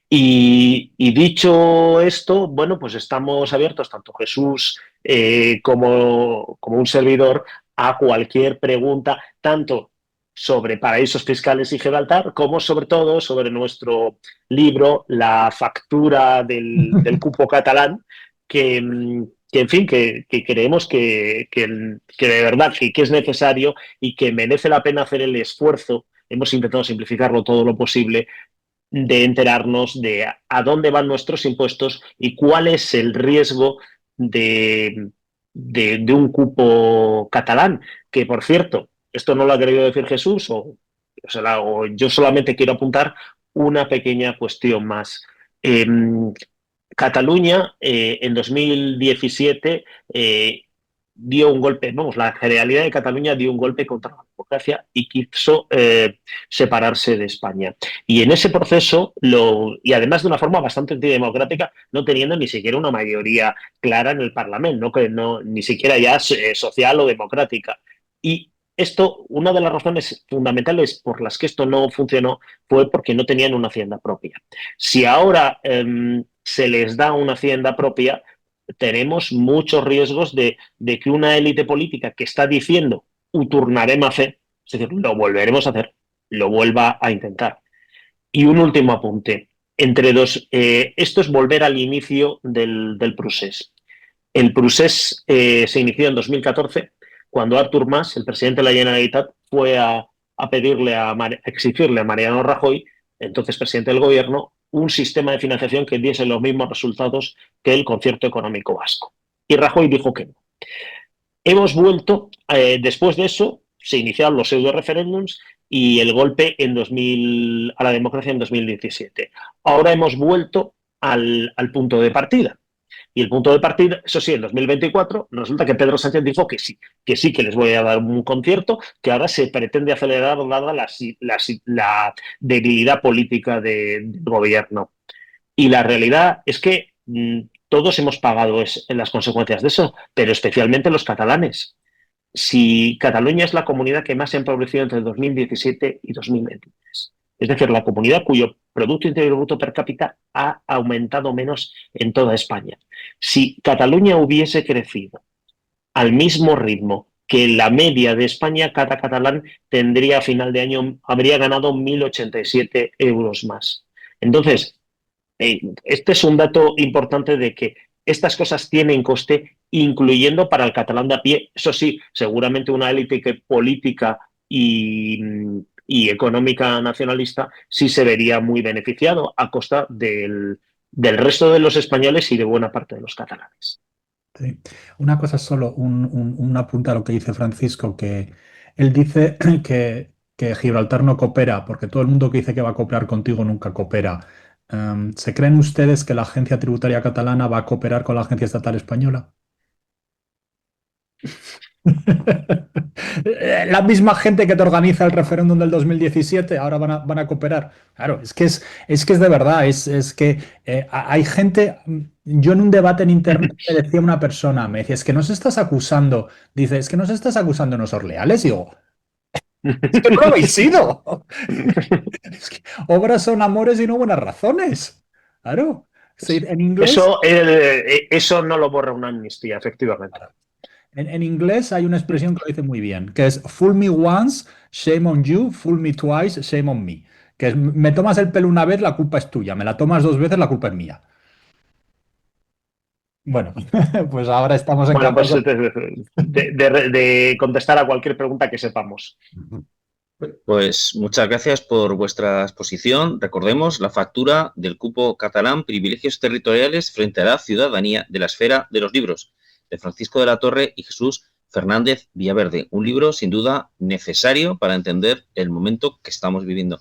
Y dicho esto, bueno, pues estamos abiertos, tanto Jesús como un servidor, a cualquier pregunta, tanto sobre paraísos fiscales y Gibraltar, como sobre todo sobre nuestro libro, La factura del cupo catalán, que en fin, que creemos que de verdad que es necesario y que merece la pena hacer el esfuerzo. Hemos intentado simplificarlo todo lo posible, de enterarnos de a dónde van nuestros impuestos y cuál es el riesgo de un cupo catalán, que por cierto, esto no lo ha querido decir Jesús, o yo solamente quiero apuntar una pequeña cuestión más. Cataluña en 2017 dio un golpe, la Generalidad de Cataluña dio un golpe contra la democracia y quiso separarse de España. Y en ese proceso, y además de una forma bastante antidemocrática, no teniendo ni siquiera una mayoría clara en el Parlamento, ni siquiera ya social o democrática. Y esto, una de las razones fundamentales por las que esto no funcionó fue porque no tenían una hacienda propia. Si ahora se les da una hacienda propia, tenemos muchos riesgos de que una élite política que está diciendo «uturnarem a fer», es decir, lo volveremos a hacer, lo vuelva a intentar. Y un último apunte. Esto es volver al inicio del procés. El procés se inició en 2014, cuando Artur Mas, el presidente de la Generalitat, fue a exigirle a Mariano Rajoy, entonces presidente del gobierno, un sistema de financiación que diese los mismos resultados que el concierto económico vasco. Y Rajoy dijo que no. Hemos vuelto, después de eso, se iniciaron los pseudo-referéndums y el golpe a la democracia en 2017. Ahora hemos vuelto al punto de partida. Y el punto de partida, eso sí, en 2024, resulta que Pedro Sánchez dijo que sí, que les voy a dar un concierto, que ahora se pretende acelerar dada la debilidad política del gobierno. Y la realidad es que todos hemos pagado en las consecuencias de eso, pero especialmente los catalanes. Si Cataluña es la comunidad que más se ha empobrecido entre 2017 y 2023. Es decir, la comunidad cuyo Producto Interior Bruto per cápita ha aumentado menos en toda España. Si Cataluña hubiese crecido al mismo ritmo que la media de España, cada catalán tendría a final de año, habría ganado 1.087 euros más. Entonces, este es un dato importante de que estas cosas tienen coste, incluyendo para el catalán de a pie. Eso sí, seguramente una élite política y económica nacionalista sí se vería muy beneficiado a costa del resto de los españoles y de buena parte de los catalanes. Sí. Una cosa solo, un apunte a lo que dice Francisco, que él dice que Gibraltar no coopera, porque todo el mundo que dice que va a cooperar contigo nunca coopera. ¿Se creen ustedes que la agencia tributaria catalana va a cooperar con la agencia estatal española? La misma gente que te organiza el referéndum del 2017 ahora van a cooperar. Claro, es que es de verdad, es que hay gente. Yo en un debate en internet me decía una persona, me decía, es que nos estás acusando, dice, es que nos estás acusando de no ser leales. Y digo, es que no lo habéis sido. Es que obras son amores y no buenas razones. Claro. Sí, en inglés. Eso no lo borra una amnistía, efectivamente. En inglés hay una expresión que lo dice muy bien, que es fool me once, shame on you, fool me twice, shame on me. Que es, me tomas el pelo una vez, la culpa es tuya, me la tomas 2 veces, la culpa es mía. Bueno, pues ahora estamos Bueno, pues encantados. de contestar a cualquier pregunta que sepamos. Pues muchas gracias por vuestra exposición. Recordemos la factura del cupo catalán, privilegios territoriales frente a la ciudadanía de la esfera de los libros, de Francisco de la Torre y Jesús Fernández Villaverde. Un libro sin duda necesario para entender el momento que estamos viviendo.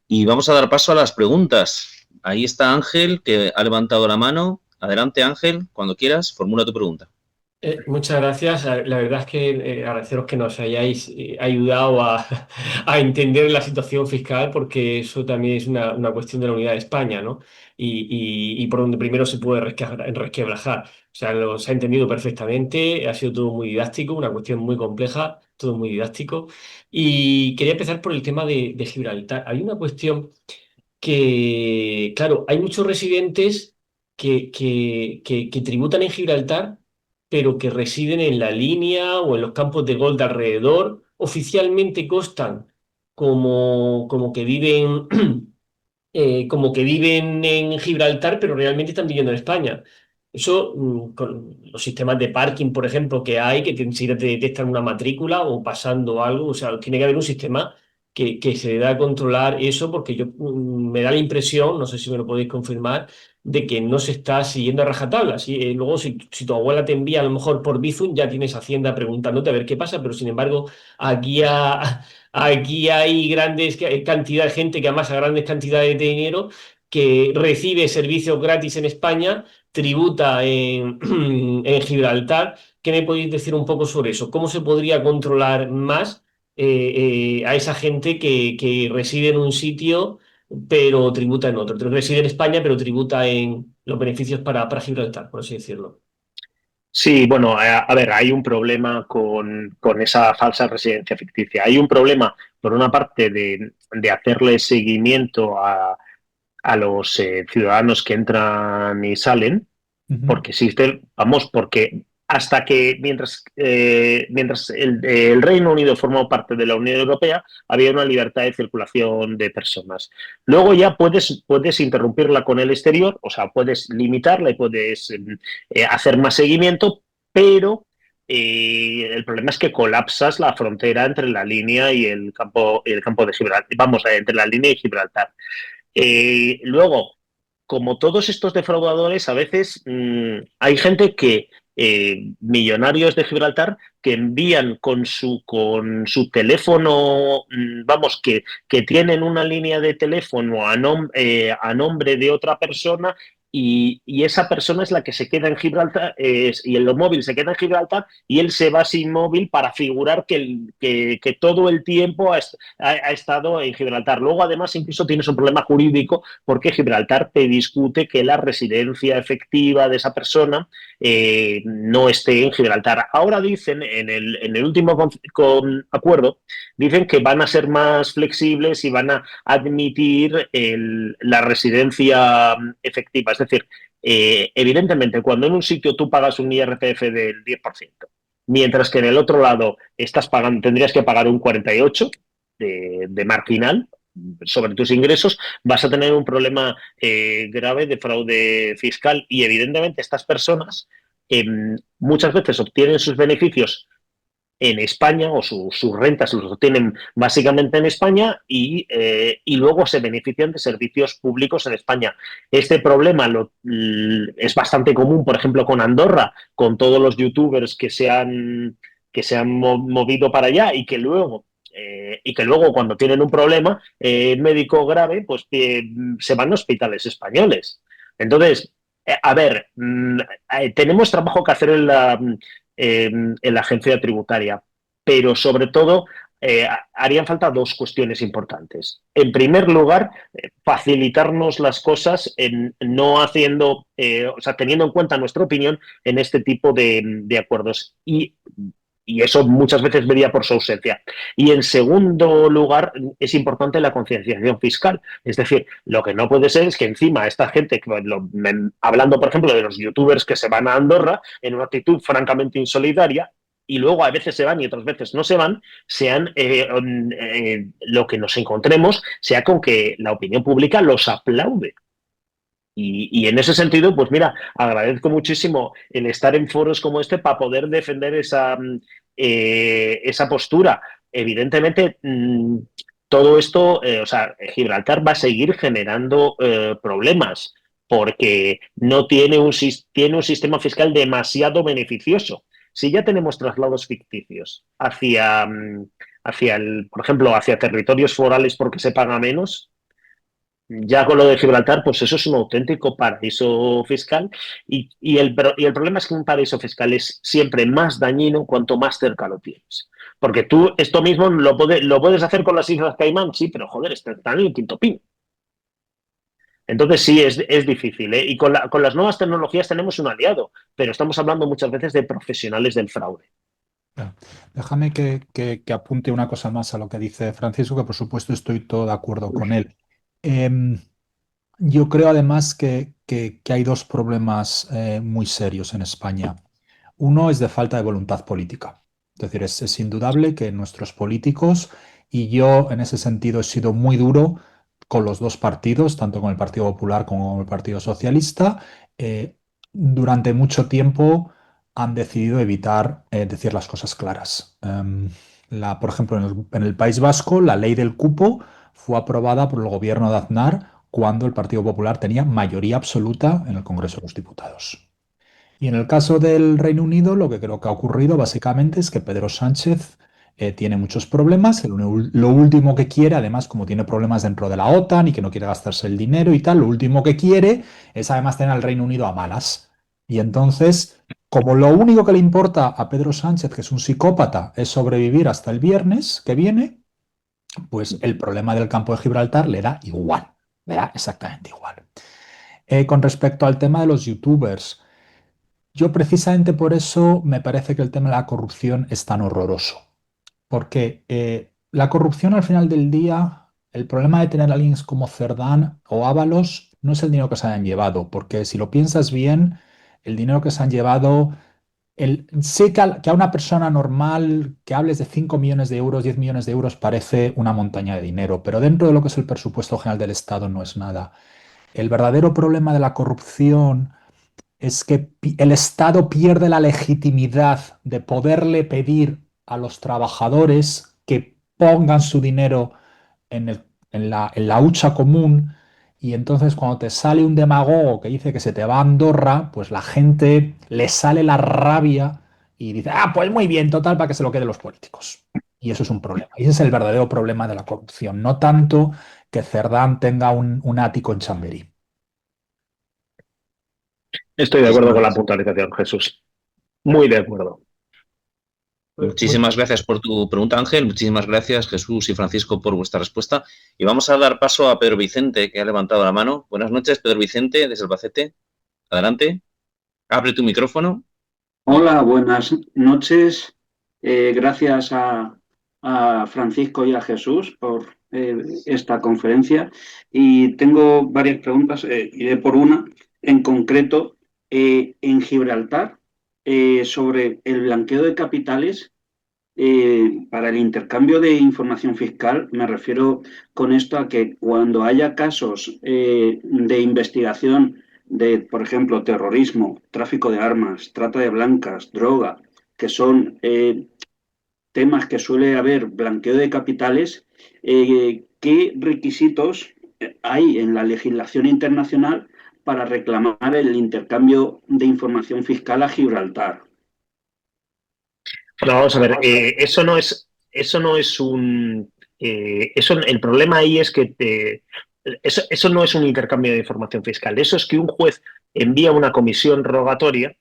Y vamos a dar paso a las preguntas. Ahí está Ángel, que ha levantado la mano. Adelante, Ángel, cuando quieras, formula tu pregunta. Muchas gracias. La verdad es que agradeceros que nos hayáis ayudado a entender la situación fiscal, porque eso también es una cuestión de la unidad de España, ¿no? Y por donde primero se puede resquebrajar. O sea, se ha entendido perfectamente, ha sido todo muy didáctico, una cuestión muy compleja, todo muy didáctico. Y quería empezar por el tema de Gibraltar. Hay una cuestión que, claro, hay muchos residentes que tributan en Gibraltar, pero que residen en la línea o en los campos de golf de alrededor. Oficialmente constan como que viven, como que viven en Gibraltar, pero realmente están viviendo en España. Eso, con los sistemas de parking, por ejemplo, que hay, que enseguida te detectan una matrícula o pasando algo, o sea, tiene que haber un sistema que se le da a controlar eso, porque yo me da la impresión, no sé si me lo podéis confirmar, de que no se está siguiendo a rajatabla. Luego, si tu abuela te envía a lo mejor por Bizum, ya tienes Hacienda preguntándote a ver qué pasa, pero sin embargo, aquí hay grandes cantidad de gente que amasa grandes cantidades de dinero, que recibe servicios gratis en España, tributa en Gibraltar. ¿Qué me podéis decir un poco sobre eso? ¿Cómo se podría controlar más a esa gente que reside en un sitio pero tributa en otro? Reside en España pero tributa en los beneficios para Gibraltar, por así decirlo. Sí, bueno, a ver, hay un problema con esa falsa residencia ficticia. Hay un problema, por una parte, de hacerle seguimiento a los ciudadanos que entran y salen, porque existe, vamos, porque hasta que mientras el Reino Unido formó parte de la Unión Europea, había una libertad de circulación de personas. Luego ya puedes interrumpirla con el exterior, o sea, puedes limitarla y puedes hacer más seguimiento, pero el problema es que colapsas la frontera entre la línea y el campo de Gibraltar, vamos, entre la línea y Gibraltar. Luego, como todos estos defraudadores, a veces hay gente que, millonarios de Gibraltar, que envían con su teléfono, vamos, que tienen una línea de teléfono a nombre de otra persona, y esa persona es la que se queda en Gibraltar, y el móvil se queda en Gibraltar, y él se va sin móvil para figurar que todo el tiempo ha estado en Gibraltar. Luego, además, incluso tienes un problema jurídico, porque Gibraltar te discute que la residencia efectiva de esa persona no esté en Gibraltar. Ahora dicen, en el último acuerdo, dicen que van a ser más flexibles y van a admitir la residencia efectiva. Es decir, evidentemente, cuando en un sitio tú pagas un IRPF del 10%, mientras que en el otro lado tendrías que pagar un 48% de marginal, sobre tus ingresos, vas a tener un problema grave de fraude fiscal. Y evidentemente estas personas muchas veces obtienen sus beneficios en España, o sus rentas los obtienen básicamente en España, y luego se benefician de servicios públicos en España. Este problema es bastante común, por ejemplo, con Andorra, con todos los youtubers que se han movido para allá y que luego cuando tienen un problema médico grave, pues se van a hospitales españoles. Entonces, a ver, tenemos trabajo que hacer en la agencia tributaria, pero sobre todo harían falta dos cuestiones importantes. En primer lugar, facilitarnos las cosas no haciendo, teniendo en cuenta nuestra opinión en este tipo de acuerdos. Y eso muchas veces vería por su ausencia. Y en segundo lugar, es importante la concienciación fiscal. Es decir, lo que no puede ser es que encima esta gente, hablando por ejemplo de los youtubers que se van a Andorra en una actitud francamente insolidaria, y luego a veces se van y otras veces no se van, lo que nos encontremos sea con que la opinión pública los aplaude. Y en ese sentido, pues mira, agradezco muchísimo el estar en foros como este para poder defender esa postura. Evidentemente, todo esto, Gibraltar va a seguir generando problemas porque no tiene un sistema fiscal demasiado beneficioso. Si ya tenemos traslados ficticios por ejemplo, hacia territorios forales porque se paga menos, ya con lo de Gibraltar, pues eso es un auténtico paraíso fiscal y el problema es que un paraíso fiscal es siempre más dañino cuanto más cerca lo tienes. Porque tú esto mismo lo puedes hacer con las Islas Caimán, sí, pero joder, están en el Quinto Pino. Entonces sí, es difícil, ¿eh? Y con las nuevas tecnologías tenemos un aliado, pero estamos hablando muchas veces de profesionales del fraude. Déjame que apunte una cosa más a lo que dice Francisco, que por supuesto estoy todo de acuerdo con él. Yo creo además que hay dos problemas muy serios en España. Uno es de falta de voluntad política. Es decir, es indudable que nuestros políticos, y yo en ese sentido he sido muy duro con los dos partidos, tanto con el Partido Popular como con el Partido Socialista, durante mucho tiempo han decidido evitar decir las cosas claras. Por ejemplo, en el País Vasco, la ley del cupo fue aprobada por el gobierno de Aznar cuando el Partido Popular tenía mayoría absoluta en el Congreso de los Diputados. Y en el caso del Reino Unido, lo que creo que ha ocurrido básicamente es que Pedro Sánchez tiene muchos problemas. Lo último que quiere, además, como tiene problemas dentro de la OTAN y que no quiere gastarse el dinero y tal, lo último que quiere es además tener al Reino Unido a malas. Y entonces, como lo único que le importa a Pedro Sánchez, que es un psicópata, es sobrevivir hasta el viernes que viene, pues el problema del campo de Gibraltar le da igual. Le da exactamente igual. Con respecto al tema de los youtubers, yo precisamente por eso me parece que el tema de la corrupción es tan horroroso. Porque la corrupción al final del día, el problema de tener a alguien como Cerdán o Ábalos no es el dinero que se hayan llevado, porque si lo piensas bien, el dinero que se han llevado, sé que a una persona normal que hables de 5 millones de euros, 10 millones de euros parece una montaña de dinero, pero dentro de lo que es el presupuesto general del Estado no es nada. El verdadero problema de la corrupción es que el Estado pierde la legitimidad de poderle pedir a los trabajadores que pongan su dinero en la hucha común, y entonces cuando te sale un demagogo que dice que se te va a Andorra, pues la gente le sale la rabia y dice, pues muy bien, total, para que se lo queden los políticos. Y eso es un problema. Y ese es el verdadero problema de la corrupción, no tanto que Cerdán tenga un ático en Chamberí. Estoy de acuerdo con la puntualización, Jesús. Muy de acuerdo. Muchísimas gracias por tu pregunta, Ángel. Muchísimas gracias, Jesús y Francisco, por vuestra respuesta. Y vamos a dar paso a Pedro Vicente, que ha levantado la mano. Buenas noches, Pedro Vicente, desde Albacete. Adelante. Abre tu micrófono. Hola, buenas noches. Gracias a Francisco y a Jesús por esta conferencia. Y tengo varias preguntas. Iré por una. En concreto, en Gibraltar, sobre el blanqueo de capitales, para el intercambio de información fiscal, me refiero con esto a que cuando haya casos de investigación de, por ejemplo, terrorismo, tráfico de armas, trata de blancas, droga, que son temas que suele haber blanqueo de capitales, ¿qué requisitos hay en la legislación internacional para reclamar el intercambio de información fiscal a Gibraltar? No, vamos a ver, eso no es un... el problema ahí es que eso no es un intercambio de información fiscal. Eso es que un juez envía una comisión rogatoria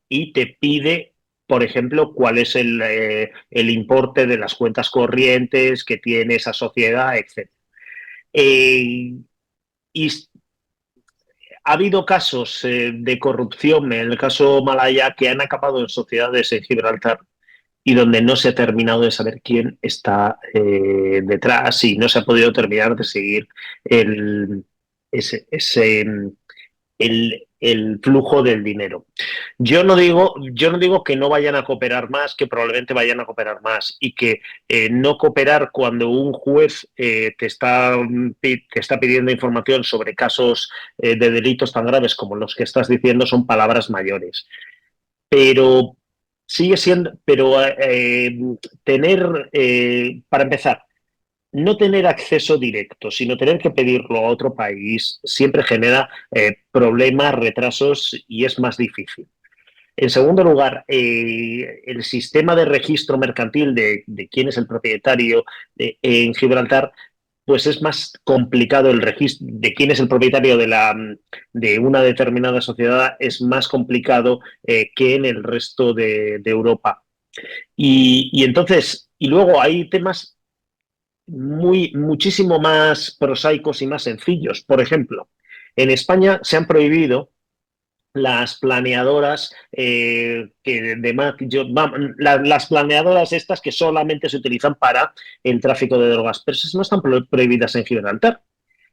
y te pide, por ejemplo, cuál es el importe de las cuentas corrientes que tiene esa sociedad, etc. Y ha habido casos de corrupción, en el caso Malaya, que han acabado en sociedades en Gibraltar y donde no se ha terminado de saber quién está detrás y no se ha podido terminar de seguir el flujo del dinero. Yo no digo que no vayan a cooperar más, que probablemente vayan a cooperar más y que no cooperar cuando un juez te está pidiendo información sobre casos de delitos tan graves como los que estás diciendo son palabras mayores. Pero sigue siendo, para empezar, no tener acceso directo, sino tener que pedirlo a otro país, siempre genera problemas, retrasos y es más difícil. En segundo lugar, el sistema de registro mercantil de quién es el propietario en Gibraltar, pues es más complicado. El registro de quién es el propietario de una determinada sociedad es más complicado que en el resto de Europa. Y entonces, y luego hay temas muchísimo más prosaicos y más sencillos. Por ejemplo, en España se han prohibido las planeadoras las planeadoras estas que solamente se utilizan para el tráfico de drogas, pero esas no están prohibidas en Gibraltar.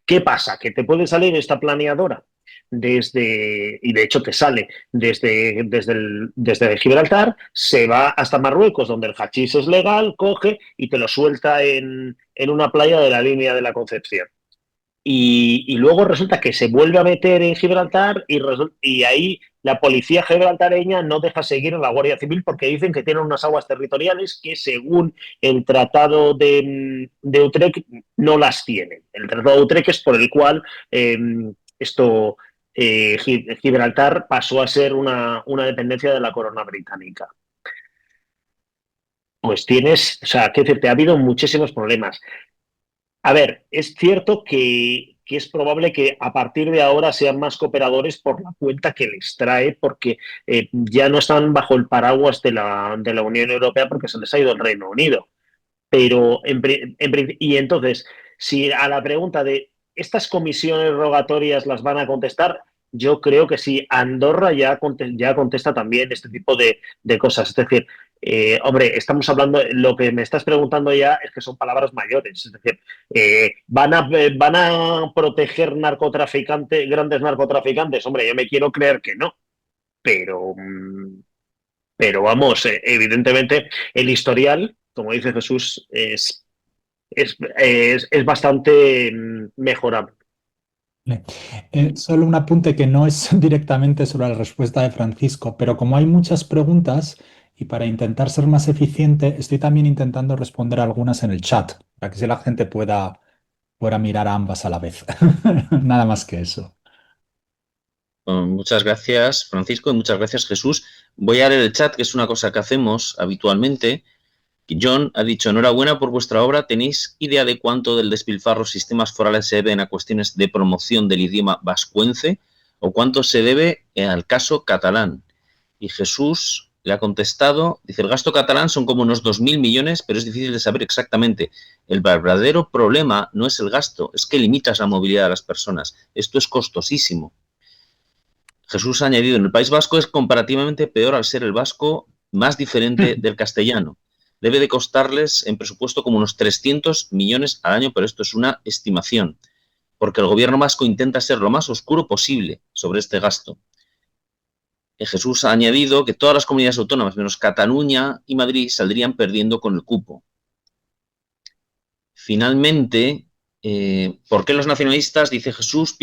¿Qué pasa? Que te puede salir esta planeadora y de hecho te sale desde Gibraltar, se va hasta Marruecos, donde el hachís es legal, coge y te lo suelta en una playa de la línea de la Concepción. Y luego resulta que se vuelve a meter en Gibraltar y ahí la policía gibraltareña no deja seguir a la Guardia Civil porque dicen que tienen unas aguas territoriales que según el Tratado de Utrecht no las tienen. El Tratado de Utrecht es por el cual Gibraltar pasó a ser una dependencia de la corona británica. Pues tienes, o sea, que decirte, ha habido muchísimos problemas. A ver, es cierto que es probable que a partir de ahora sean más cooperadores por la cuenta que les trae, porque ya no están bajo el paraguas de la Unión Europea porque se les ha ido el Reino Unido. Pero, y entonces, si a la pregunta de ¿estas comisiones rogatorias las van a contestar? Yo creo que sí. Andorra ya contesta también este tipo de cosas. Es decir, hombre, estamos hablando, lo que me estás preguntando ya es que son palabras mayores. Es decir, ¿van a proteger grandes narcotraficantes? Hombre, yo me quiero creer que no. Pero vamos, evidentemente el historial, como dice Jesús, es bastante mejorable. Solo un apunte que no es directamente sobre la respuesta de Francisco, pero como hay muchas preguntas y para intentar ser más eficiente, estoy también intentando responder algunas en el chat, para que si la gente pueda mirar a ambas a la vez. Nada más que eso. Bueno, muchas gracias, Francisco, y muchas gracias, Jesús. Voy a leer el chat, que es una cosa que hacemos habitualmente. John ha dicho, enhorabuena por vuestra obra. ¿Tenéis idea de cuánto del despilfarro sistemas forales se deben a cuestiones de promoción del idioma vascuence o cuánto se debe al caso catalán? Y Jesús le ha contestado, dice, el gasto catalán son como unos 2.000 millones, pero es difícil de saber exactamente. El verdadero problema no es el gasto, es que limitas la movilidad de las personas. Esto es costosísimo. Jesús ha añadido, en el País Vasco es comparativamente peor al ser el vasco más diferente del castellano. Debe de costarles en presupuesto como unos 300 millones al año, pero esto es una estimación, porque el gobierno vasco intenta ser lo más oscuro posible sobre este gasto. Jesús ha añadido que todas las comunidades autónomas, menos Cataluña y Madrid, saldrían perdiendo con el cupo. Finalmente, ¿por qué los nacionalistas, dice Jesús,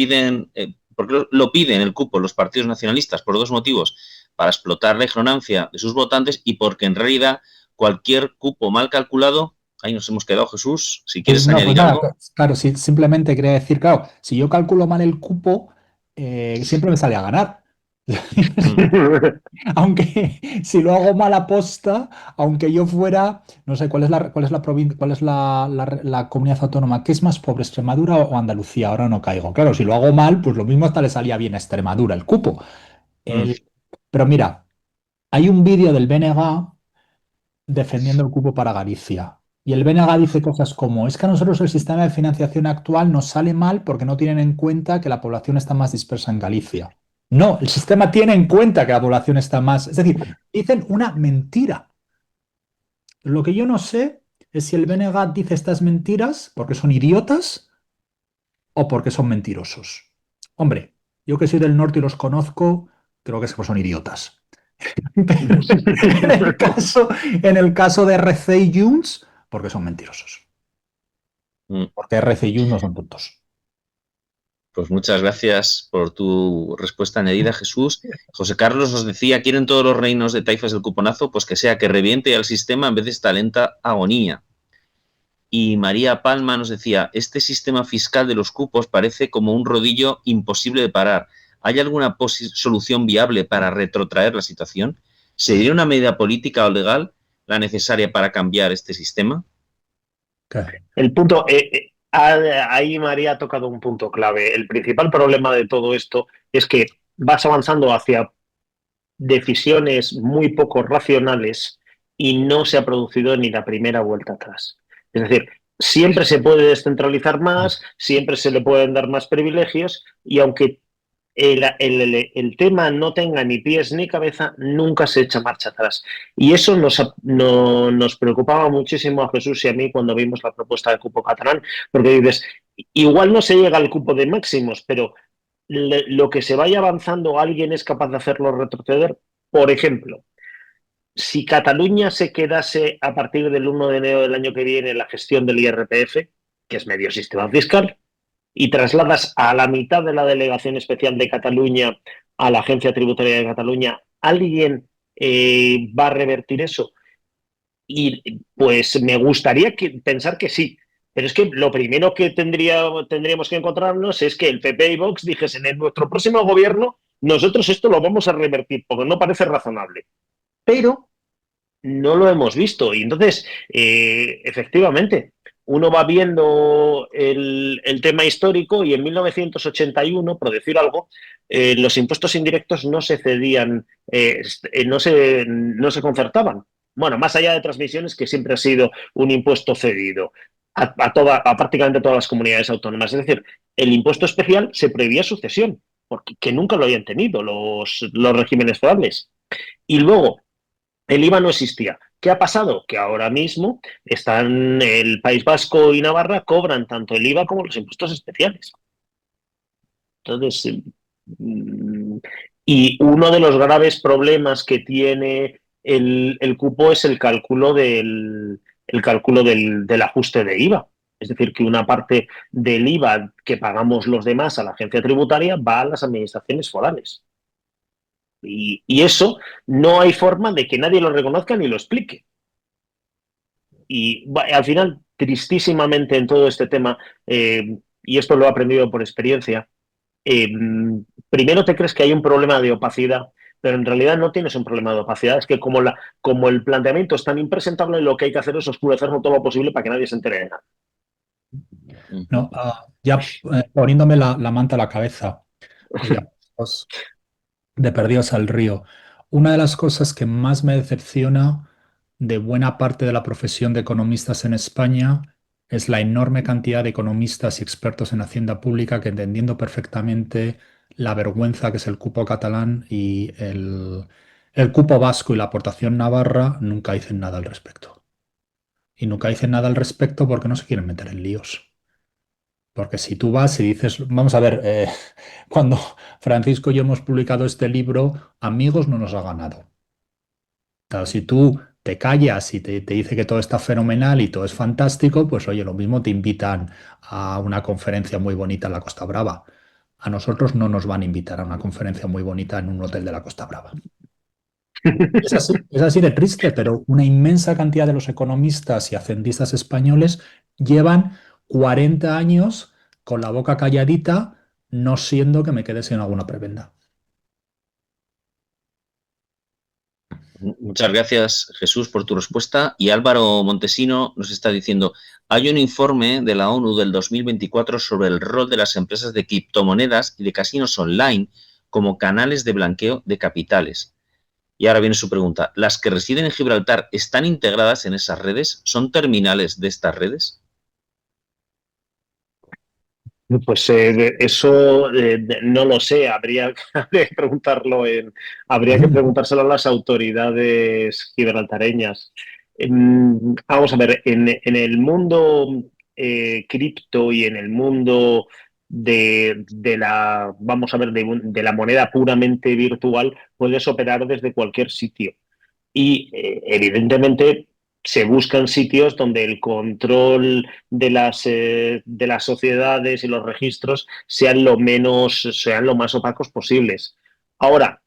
por qué lo piden el cupo los partidos nacionalistas? Por dos motivos: para explotar la ignorancia de sus votantes y porque en realidad cualquier cupo mal calculado, ahí nos hemos quedado, Jesús, si quieres añadir nada, algo. claro, simplemente quería decir, claro, si yo calculo mal el cupo, siempre me sale a ganar. Aunque si lo hago mal aposta, aunque yo fuera, no sé, ¿cuál es la comunidad autónoma que es más pobre, Extremadura o Andalucía? Ahora no caigo. Claro, si lo hago mal, pues lo mismo hasta le salía bien a Extremadura el cupo. Pero mira, hay un vídeo del BNG defendiendo el cupo para Galicia. Y el BNG dice cosas como, es que a nosotros el sistema de financiación actual nos sale mal porque no tienen en cuenta que la población está más dispersa en Galicia. No, el sistema tiene en cuenta que la población está más... Es decir, dicen una mentira. Lo que yo no sé es si el BNG dice estas mentiras porque son idiotas o porque son mentirosos. Hombre, yo que soy del norte y los conozco, creo que es que son idiotas. Pero en el caso de RC y Junts, porque son mentirosos. Porque RC y Junts no son tontos. Pues muchas gracias por tu respuesta añadida, Jesús. José Carlos nos decía, ¿quieren todos los reinos de taifas del cuponazo? Pues que sea, que reviente al sistema en vez de esta lenta agonía. Y María Palma nos decía, este sistema fiscal de los cupos parece como un rodillo imposible de parar. ¿Hay alguna solución viable para retrotraer la situación? ¿Sería una medida política o legal la necesaria para cambiar este sistema? El punto, ahí María ha tocado un punto clave. El principal problema de todo esto es que vas avanzando hacia decisiones muy poco racionales y no se ha producido ni la primera vuelta atrás. Es decir, siempre se puede descentralizar más, siempre se le pueden dar más privilegios y aunque el tema no tenga ni pies ni cabeza, nunca se echa marcha atrás. Y eso nos preocupaba muchísimo a Jesús y a mí cuando vimos la propuesta del cupo catalán, porque dices, igual no se llega al cupo de máximos, pero lo que se vaya avanzando, alguien es capaz de hacerlo retroceder. Por ejemplo, si Cataluña se quedase a partir del 1 de enero del año que viene la gestión del IRPF, que es medio sistema fiscal, y trasladas a la mitad de la Delegación Especial de Cataluña a la Agencia Tributaria de Cataluña, ¿alguien va a revertir eso? Y pues me gustaría pensar que sí, pero es que lo primero que tendríamos que encontrarnos es que el PP y Vox dijesen en nuestro próximo gobierno nosotros esto lo vamos a revertir, porque no parece razonable. Pero no lo hemos visto y entonces, efectivamente, uno va viendo el tema histórico y en 1981, por decir algo, los impuestos indirectos no se cedían, no se concertaban. Bueno, más allá de transmisiones, que siempre ha sido un impuesto cedido a prácticamente todas las comunidades autónomas. Es decir, el impuesto especial se prohibía sucesión, porque que nunca lo habían tenido los regímenes forales. Y luego, el IVA no existía. ¿Qué ha pasado? Que ahora mismo están el País Vasco y Navarra cobran tanto el IVA como los impuestos especiales. Entonces, y uno de los graves problemas que tiene el cupo es el cálculo del ajuste de IVA. Es decir, que una parte del IVA que pagamos los demás a la agencia tributaria va a las administraciones forales. Y eso no hay forma de que nadie lo reconozca ni lo explique. Y al final, tristísimamente en todo este tema, y esto lo he aprendido por experiencia, primero te crees que hay un problema de opacidad, pero en realidad no tienes un problema de opacidad. Es que como el planteamiento es tan impresentable, lo que hay que hacer es oscurecerlo todo lo posible para que nadie se entere de nada. No, ya poniéndome la manta a la cabeza, ya, de perdidos al río. Una de las cosas que más me decepciona de buena parte de la profesión de economistas en España es la enorme cantidad de economistas y expertos en hacienda pública que, entendiendo perfectamente la vergüenza que es el cupo catalán y el cupo vasco y la aportación navarra, nunca dicen nada al respecto. Y nunca dicen nada al respecto porque no se quieren meter en líos. Porque si tú vas y dices, vamos a ver, cuando Francisco y yo hemos publicado este libro, amigos no nos ha ganado. Claro, si tú te callas y te dice que todo está fenomenal y todo es fantástico, pues oye, lo mismo te invitan a una conferencia muy bonita en la Costa Brava. A nosotros no nos van a invitar a una conferencia muy bonita en un hotel de la Costa Brava. Es así de triste, pero una inmensa cantidad de los economistas y hacendistas españoles llevan 40 años con la boca calladita, no siendo que me quede sin alguna prebenda. Muchas gracias, Jesús, por tu respuesta. Y Álvaro Montesino nos está diciendo, hay un informe de la ONU del 2024 sobre el rol de las empresas de criptomonedas y de casinos online como canales de blanqueo de capitales. Y ahora viene su pregunta, ¿las que residen en Gibraltar están integradas en esas redes? ¿Son terminales de estas redes? Pues eso no lo sé, habría que habría que preguntárselo a las autoridades gibraltareñs. Vamos a ver, en el mundo cripto y en el mundo vamos a ver, de la moneda puramente virtual, puedes operar desde cualquier sitio. Y evidentemente se buscan sitios donde el control de las sociedades y los registros sean lo más opacos posibles. Ahora,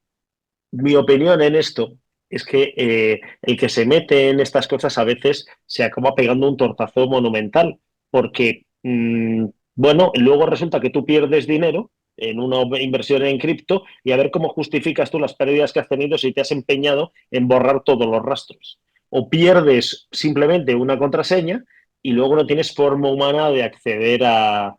mi opinión en esto es que el que se mete en estas cosas a veces se acaba pegando un tortazo monumental, porque, bueno, luego resulta que tú pierdes dinero en una inversión en cripto y a ver cómo justificas tú las pérdidas que has tenido si te has empeñado en borrar todos los rastros. O pierdes simplemente una contraseña y luego no tienes forma humana de acceder a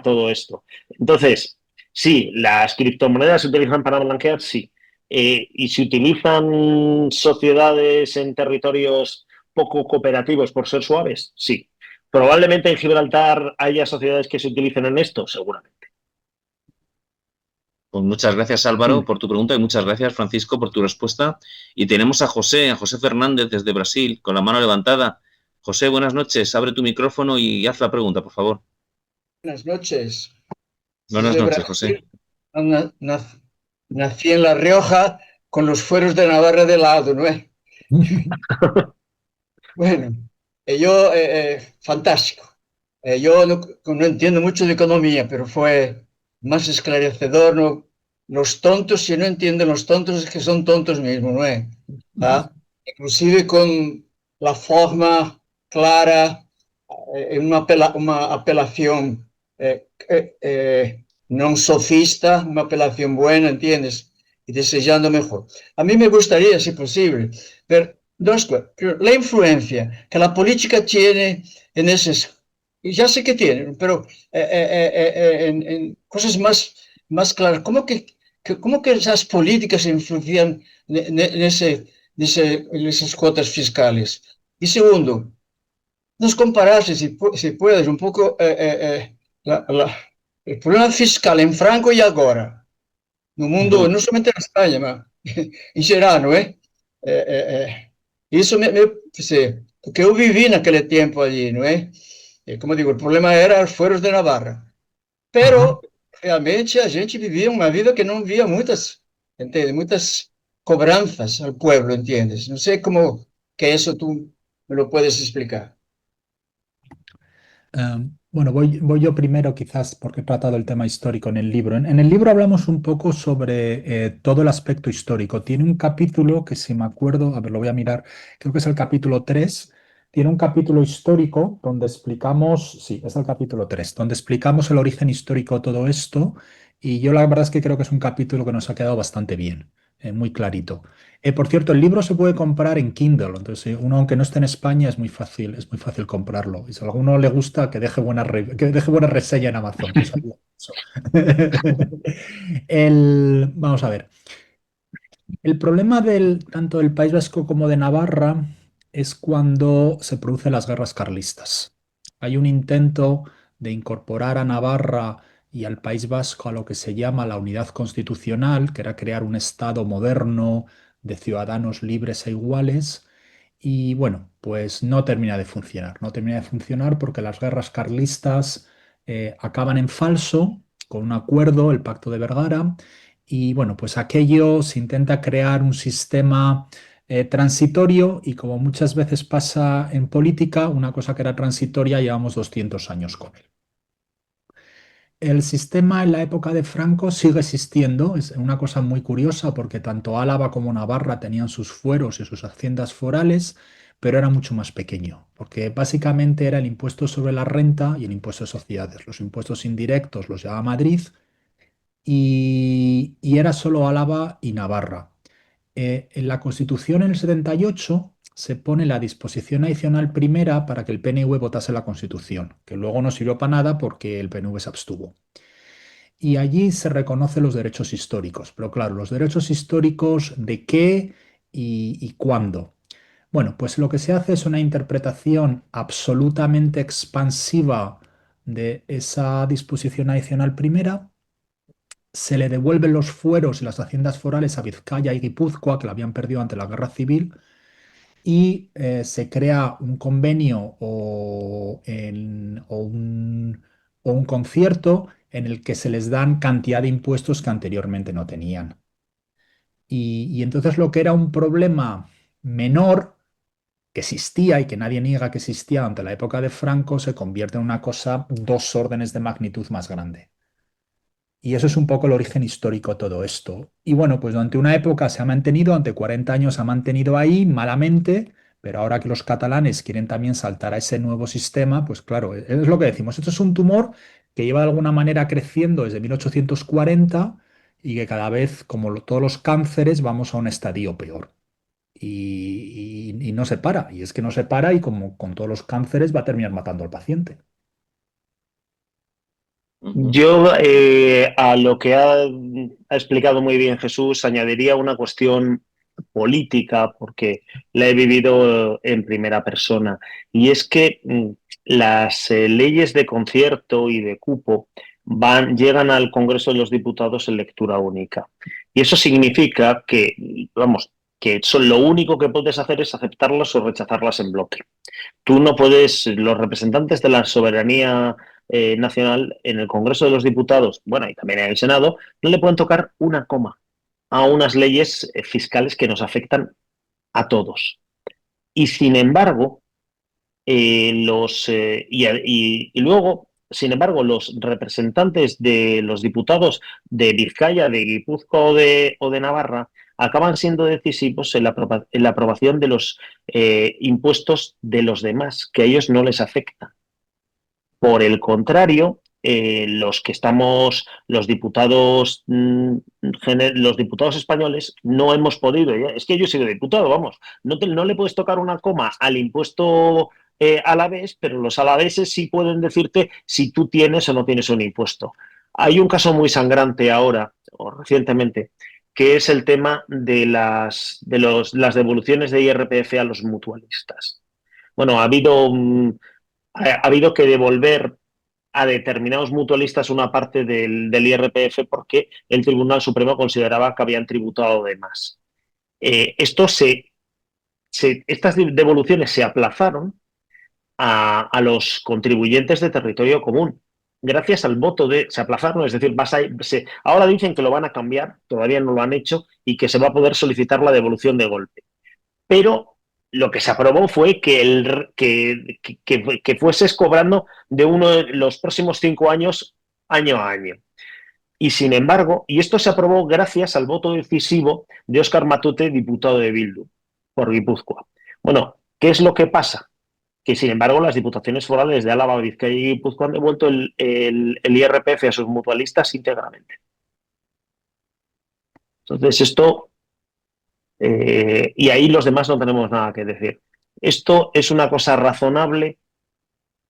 todo esto. Entonces, sí, las criptomonedas se utilizan para blanquear, sí. Y si utilizan sociedades en territorios poco cooperativos por ser suaves, sí. Probablemente en Gibraltar haya sociedades que se utilicen en esto, seguramente. Pues muchas gracias, Álvaro, por tu pregunta y muchas gracias, Francisco, por tu respuesta. Y tenemos a José Fernández desde Brasil, con la mano levantada. José, buenas noches. Abre tu micrófono y haz la pregunta, por favor. Buenas noches. Buenas Desde noches, Brasil, José. nací en La Rioja con los fueros de Navarra de lado, ¿no es? Bueno, fantástico. Yo no entiendo mucho de economía, pero fue más esclarecedor, ¿no? Los tontos, si no entienden los tontos, es que son tontos mismos, ¿no es? ¿Ah? Inclusive con la forma clara, una apelación no sofista, una apelación buena, ¿entiendes? Y deseando mejor. A mí me gustaría, si posible, ver dos cosas. La influencia que la política tiene en esas, ya sé que tiene, pero en cosas más claras. ¿Cómo que esas políticas influyen en esas cuotas fiscales? Y segundo, nos compararse, si puedes, un poco el problema fiscal en Franco y agora, no mundo, no solamente en España, ma en geral, ¿no es? Isso porque eu vivi naquele tempo ali, não é? Como digo, o problema era os fueros de Navarra. Pero, realmente, a gente vivia uma vida que não via entende? Muitas cobranças ao pueblo, ¿entiendes? Não sei como que isso tu me lo puedes explicar. Bueno, voy yo primero quizás porque he tratado el tema histórico en el libro. En el libro hablamos un poco sobre todo el aspecto histórico. Tiene un capítulo que si me acuerdo, a ver, lo voy a mirar, creo que es el capítulo 3. Tiene un capítulo histórico donde explicamos, sí, es el capítulo 3, donde explicamos el origen histórico de todo esto. Y yo la verdad es que creo que es un capítulo que nos ha quedado bastante bien, muy clarito. Por cierto, el libro se puede comprar en Kindle, entonces uno aunque no esté en España es muy fácil comprarlo. Y si a alguno le gusta, que deje buena reseña en Amazon. Que eso ayuda mucho. Vamos a ver. El problema tanto del País Vasco como de Navarra es cuando se producen las guerras carlistas. Hay un intento de incorporar a Navarra y al País Vasco a lo que se llama la unidad constitucional, que era crear un Estado moderno de ciudadanos libres e iguales. Y bueno, pues no termina de funcionar. No termina de funcionar porque las guerras carlistas acaban en falso con un acuerdo, el Pacto de Vergara, y bueno, pues aquello se intenta crear un sistema transitorio y como muchas veces pasa en política, una cosa que era transitoria llevamos 200 años con él. El sistema en la época de Franco sigue existiendo, es una cosa muy curiosa porque tanto Álava como Navarra tenían sus fueros y sus haciendas forales, pero era mucho más pequeño, porque básicamente era el impuesto sobre la renta y el impuesto de sociedades. Los impuestos indirectos los llevaba Madrid y era solo Álava y Navarra. En la Constitución en el 78 se pone la disposición adicional primera para que el PNV votase la Constitución, que luego no sirvió para nada porque el PNV se abstuvo. Y allí se reconocen los derechos históricos, pero claro, los derechos históricos de qué y cuándo. Bueno, pues lo que se hace es una interpretación absolutamente expansiva de esa disposición adicional primera. Se le devuelven los fueros y las haciendas forales a Vizcaya y Guipúzcoa, que la habían perdido ante la guerra civil, y se crea un convenio o un concierto en el que se les dan cantidad de impuestos que anteriormente no tenían. Y entonces lo que era un problema menor, que existía y que nadie niega que existía ante la época de Franco, se convierte en una cosa 2 órdenes de magnitud más grande. Y eso es un poco el origen histórico de todo esto. Y bueno, pues durante una época se ha mantenido, durante 40 años se ha mantenido ahí malamente, pero ahora que los catalanes quieren también saltar a ese nuevo sistema, pues claro, es lo que decimos. Esto es un tumor que lleva de alguna manera creciendo desde 1840 y que cada vez, como todos los cánceres, vamos a un estadio peor. Y no se para. Y es que no se para y como con todos los cánceres va a terminar matando al paciente. Yo a lo que ha explicado muy bien Jesús añadiría una cuestión política, porque la he vivido en primera persona, y es que las leyes de concierto y de cupo llegan al Congreso de los Diputados en lectura única. Y eso significa que, vamos, que lo único que puedes hacer es aceptarlas o rechazarlas en bloque. Tú no puedes, los representantes de la soberanía nacional en el Congreso de los Diputados, bueno, y también en el Senado, no le pueden tocar una coma a unas leyes fiscales que nos afectan a todos. Y sin embargo, luego, sin embargo, los representantes de los diputados de Vizcaya, de Guipúzcoa o de Navarra acaban siendo decisivos en la aprobación de los impuestos de los demás, que a ellos no les afecta. Por el contrario, los diputados españoles no hemos podido. Es que yo he sido diputado, vamos, no le puedes tocar una coma al impuesto alavés, pero los alaveses sí pueden decirte si tú tienes o no tienes un impuesto. Hay un caso muy sangrante ahora, o recientemente, que es el tema de las devoluciones de IRPF a los mutualistas. Bueno, ha habido que devolver a determinados mutualistas una parte del IRPF porque el Tribunal Supremo consideraba que habían tributado de más. Estas devoluciones se aplazaron a los contribuyentes de territorio común. Gracias al voto se aplazaron, es decir, ahora dicen que lo van a cambiar, todavía no lo han hecho, y que se va a poder solicitar la devolución de golpe. Pero lo que se aprobó fue que fueses cobrando de uno de los próximos 5 años, año a año. Y sin embargo, y esto se aprobó gracias al voto decisivo de Óscar Matute, diputado de Bildu, por Guipúzcoa. Bueno, ¿qué es lo que pasa? Que sin embargo las diputaciones forales de Álava, Vizcaya y Guipúzcoa han devuelto el IRPF a sus mutualistas íntegramente. Entonces esto... y ahí los demás no tenemos nada que decir. Esto es una cosa razonable.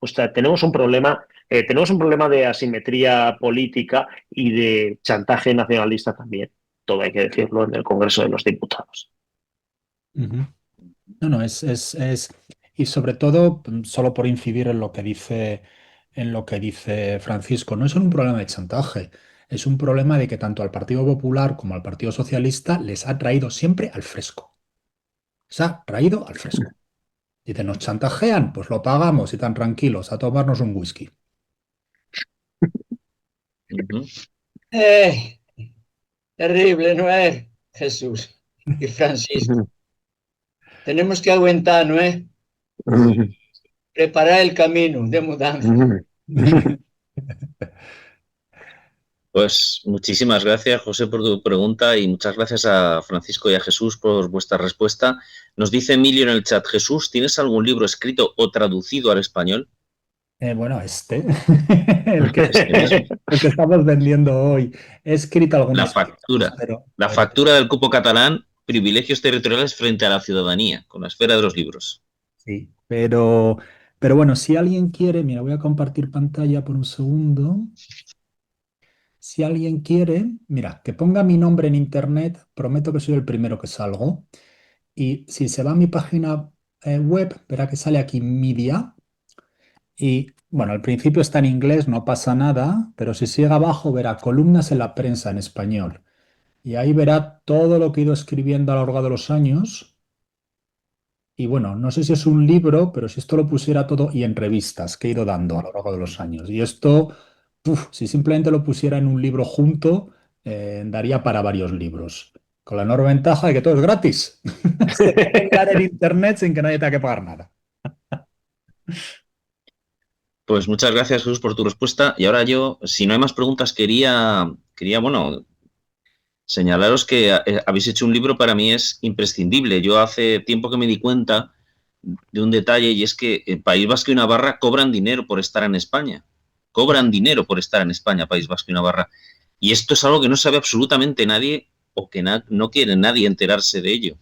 O sea, tenemos un problema de asimetría política y de chantaje nacionalista también. Todo hay que decirlo en el Congreso de los Diputados. No, y sobre todo, solo por incidir en lo que dice Francisco, no es un problema de chantaje, es un problema de que tanto al Partido Popular como al Partido Socialista les ha traído siempre al fresco. Se ha traído al fresco. Dicen, nos chantajean, pues lo pagamos y tan tranquilos, a tomarnos un whisky. Terrible, ¿no es, Jesús y Francisco? Tenemos que aguantar, ¿no es? Preparar el camino de mudanza. Pues muchísimas gracias, José, por tu pregunta y muchas gracias a Francisco y a Jesús por vuestra respuesta. Nos dice Emilio en el chat, Jesús, ¿tienes algún libro escrito o traducido al español? Bueno, el que estamos vendiendo hoy. He escrito algunas cosas, pero La factura del cupo catalán, privilegios territoriales frente a la ciudadanía, con la esfera de los libros. sí, pero bueno, si alguien quiere, mira, voy a compartir pantalla por un segundo. Si alguien quiere, mira, que ponga mi nombre en internet, prometo que soy el primero que salgo. Y si se va a mi página web, verá que sale aquí Media. Y bueno, al principio está en inglés, no pasa nada, pero si sigue abajo verá columnas en la prensa en español. Y ahí verá todo lo que he ido escribiendo a lo largo de los años. Y bueno, no sé si es un libro, pero si esto lo pusiera todo y en revistas que he ido dando a lo largo de los años. Y esto, si simplemente lo pusiera en un libro junto, daría para varios libros. Con la enorme ventaja de que todo es gratis. Se puede mirar en internet sin que nadie tenga que pagar nada. Pues muchas gracias, Jesús, por tu respuesta. Y ahora yo, si no hay más preguntas, quería bueno, señalaros que habéis hecho un libro para mí es imprescindible. Yo hace tiempo que me di cuenta de un detalle y es que el País Vasco y Navarra cobran dinero por estar en España. Cobran dinero por estar en España, País Vasco y Navarra. Y esto es algo que no sabe absolutamente nadie o que no quiere nadie enterarse de ello.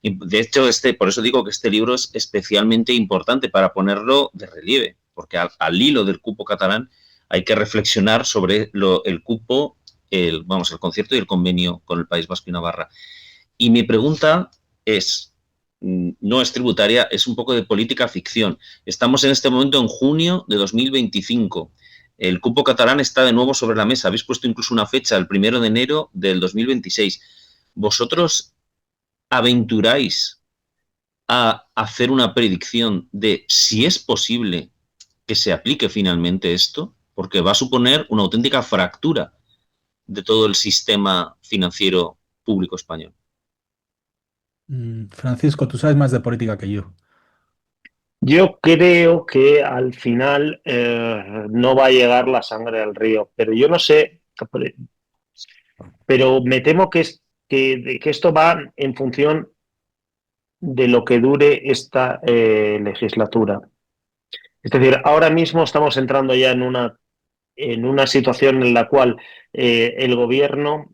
Y de hecho, por eso digo que este libro es especialmente importante para ponerlo de relieve, porque al hilo del cupo catalán hay que reflexionar sobre el cupo, el concierto y el convenio con el País Vasco y Navarra. Y mi pregunta no es tributaria, es un poco de política ficción. Estamos en este momento en junio de 2025. El cupo catalán está de nuevo sobre la mesa. Habéis puesto incluso una fecha, el 1 de enero del 2026. ¿Vosotros aventuráis a hacer una predicción de si es posible que se aplique finalmente esto? Porque va a suponer una auténtica fractura de todo el sistema financiero público español. Francisco, tú sabes más de política que yo. Yo creo que al final no va a llegar la sangre al río, pero yo no sé, pero me temo que esto va en función de lo que dure esta legislatura. Es decir, ahora mismo estamos entrando ya en una situación en la cual el gobierno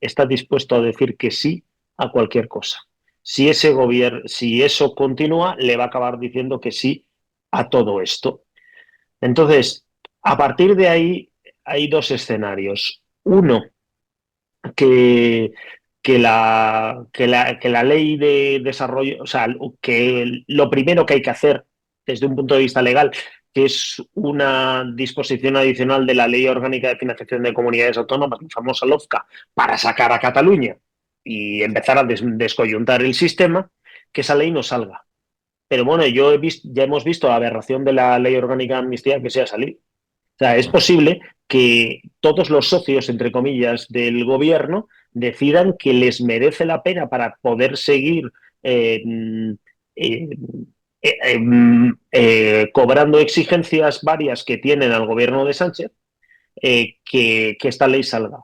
está dispuesto a decir que sí a cualquier cosa. Si eso continúa, le va a acabar diciendo que sí a todo esto. Entonces, a partir de ahí hay dos escenarios. Uno, que la ley de desarrollo, o sea, que lo primero que hay que hacer desde un punto de vista legal, que es una disposición adicional de la Ley Orgánica de Financiación de Comunidades Autónomas, la famosa LOFCA, para sacar a Cataluña y empezar a descoyuntar el sistema, que esa ley no salga. Pero bueno, ya hemos visto la aberración de la Ley Orgánica de Amnistía que se ha salido. O sea, es posible que todos los socios, entre comillas, del gobierno decidan que les merece la pena para poder seguir cobrando exigencias varias que tienen al gobierno de Sánchez, que esta ley salga.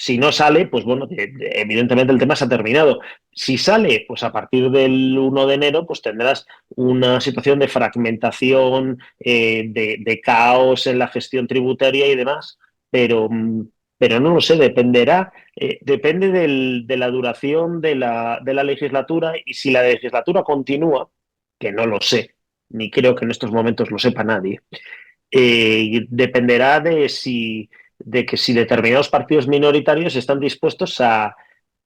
Si no sale, pues bueno, evidentemente el tema se ha terminado. Si sale, pues a partir del 1 de enero, pues tendrás una situación de fragmentación, de caos en la gestión tributaria y demás, pero no lo sé, depende de la duración de la legislatura, y si la legislatura continúa, que no lo sé, ni creo que en estos momentos lo sepa nadie, dependerá de que si determinados partidos minoritarios están dispuestos a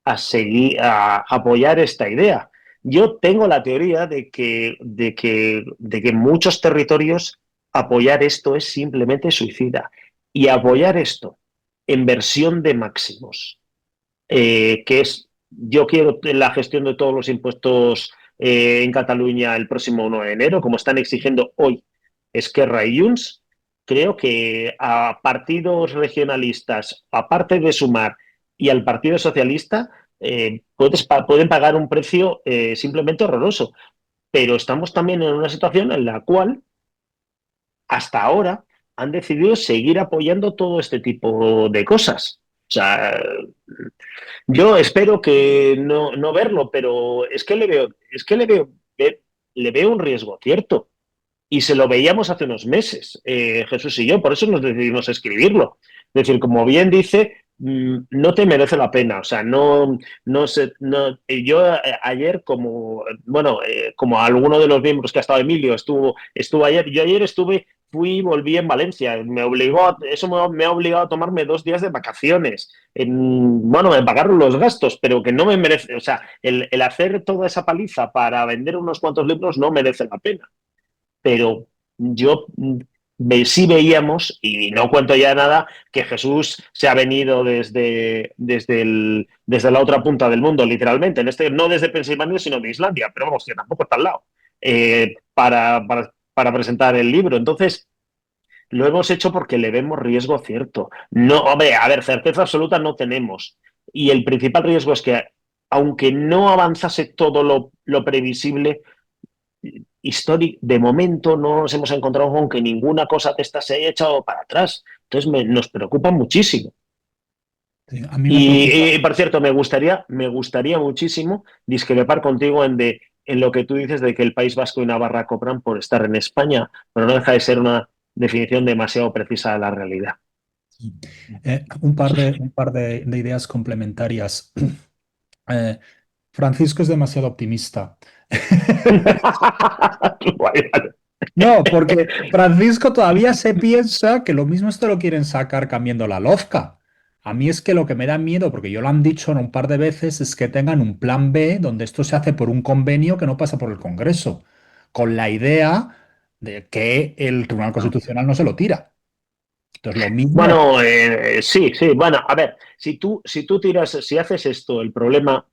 apoyar esta idea. Yo tengo la teoría de que en muchos territorios apoyar esto es simplemente suicida. Y apoyar esto en versión de máximos, que es: yo quiero la gestión de todos los impuestos en Cataluña el próximo 1 de enero, como están exigiendo hoy Esquerra y Junts, creo que a partidos regionalistas, aparte de Sumar y al Partido Socialista, pueden pagar un precio simplemente horroroso. Pero estamos también en una situación en la cual, hasta ahora, han decidido seguir apoyando todo este tipo de cosas. O sea, yo espero que no verlo, pero es que le veo un riesgo cierto. Y se lo veíamos hace unos meses, Jesús y yo, por eso nos decidimos escribirlo. Es decir, como bien dice, no te merece la pena. O sea, yo ayer, como alguno de los miembros que ha estado Emilio estuvo ayer, yo ayer fui y volví en Valencia. Me ha obligado a tomarme 2 días de vacaciones, en pagar los gastos, pero que no me merece. O sea, el hacer toda esa paliza para vender unos cuantos libros no merece la pena. Pero sí veíamos, y no cuento ya nada, que Jesús se ha venido desde la otra punta del mundo, literalmente, no desde Pensilvania, sino de Islandia, pero vamos, que tampoco está al lado, para presentar el libro. Entonces, lo hemos hecho porque le vemos riesgo cierto. No, hombre, a ver, certeza absoluta no tenemos. Y el principal riesgo es que, aunque no avanzase todo lo previsible, de momento no nos hemos encontrado con que ninguna cosa de esta se haya echado para atrás. Entonces nos preocupa muchísimo. Sí, a mí me preocupa. Y por cierto, me gustaría muchísimo discrepar contigo en lo que tú dices de que el País Vasco y Navarra cobran por estar en España, pero no deja de ser una definición demasiado precisa de la realidad. Un par de ideas complementarias. Francisco es demasiado optimista. No, porque Francisco todavía se piensa que lo mismo esto lo quieren sacar cambiando la LOFCA. A mí es que lo que me da miedo, porque yo lo han dicho un par de veces, es que tengan un plan B donde esto se hace por un convenio que no pasa por el Congreso, con la idea de que el Tribunal Constitucional no se lo tira. Entonces, lo mismo. Bueno, sí. Bueno, a ver, si haces esto, el problema,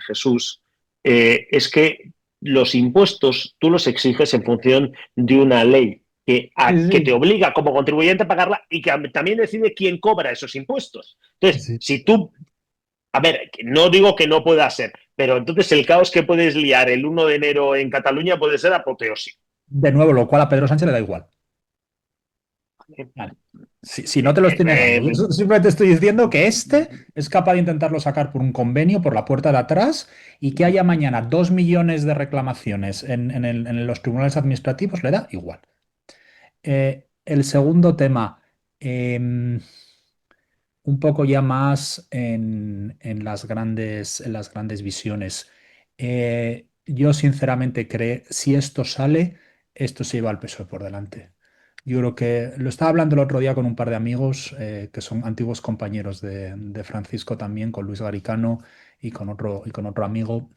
Jesús, es que los impuestos tú los exiges en función de una ley que te obliga como contribuyente a pagarla y que también decide quién cobra esos impuestos. Entonces, si tú, a ver, no digo que no pueda ser, pero entonces el caos que puedes liar el 1 de enero en Cataluña puede ser apoteósico. De nuevo, lo cual a Pedro Sánchez le da igual. Vale. Si no te lo estoy negando, yo simplemente estoy diciendo que este es capaz de intentarlo sacar por un convenio, por la puerta de atrás, y que haya mañana 2 millones de reclamaciones en los tribunales administrativos, le da igual. El segundo tema, un poco ya más en las grandes visiones. Yo sinceramente creo, si esto sale, esto se lleva al PSOE por delante. Yo creo que lo estaba hablando el otro día con un par de amigos que son antiguos compañeros de Francisco también, con Luis Garicano y con otro amigo.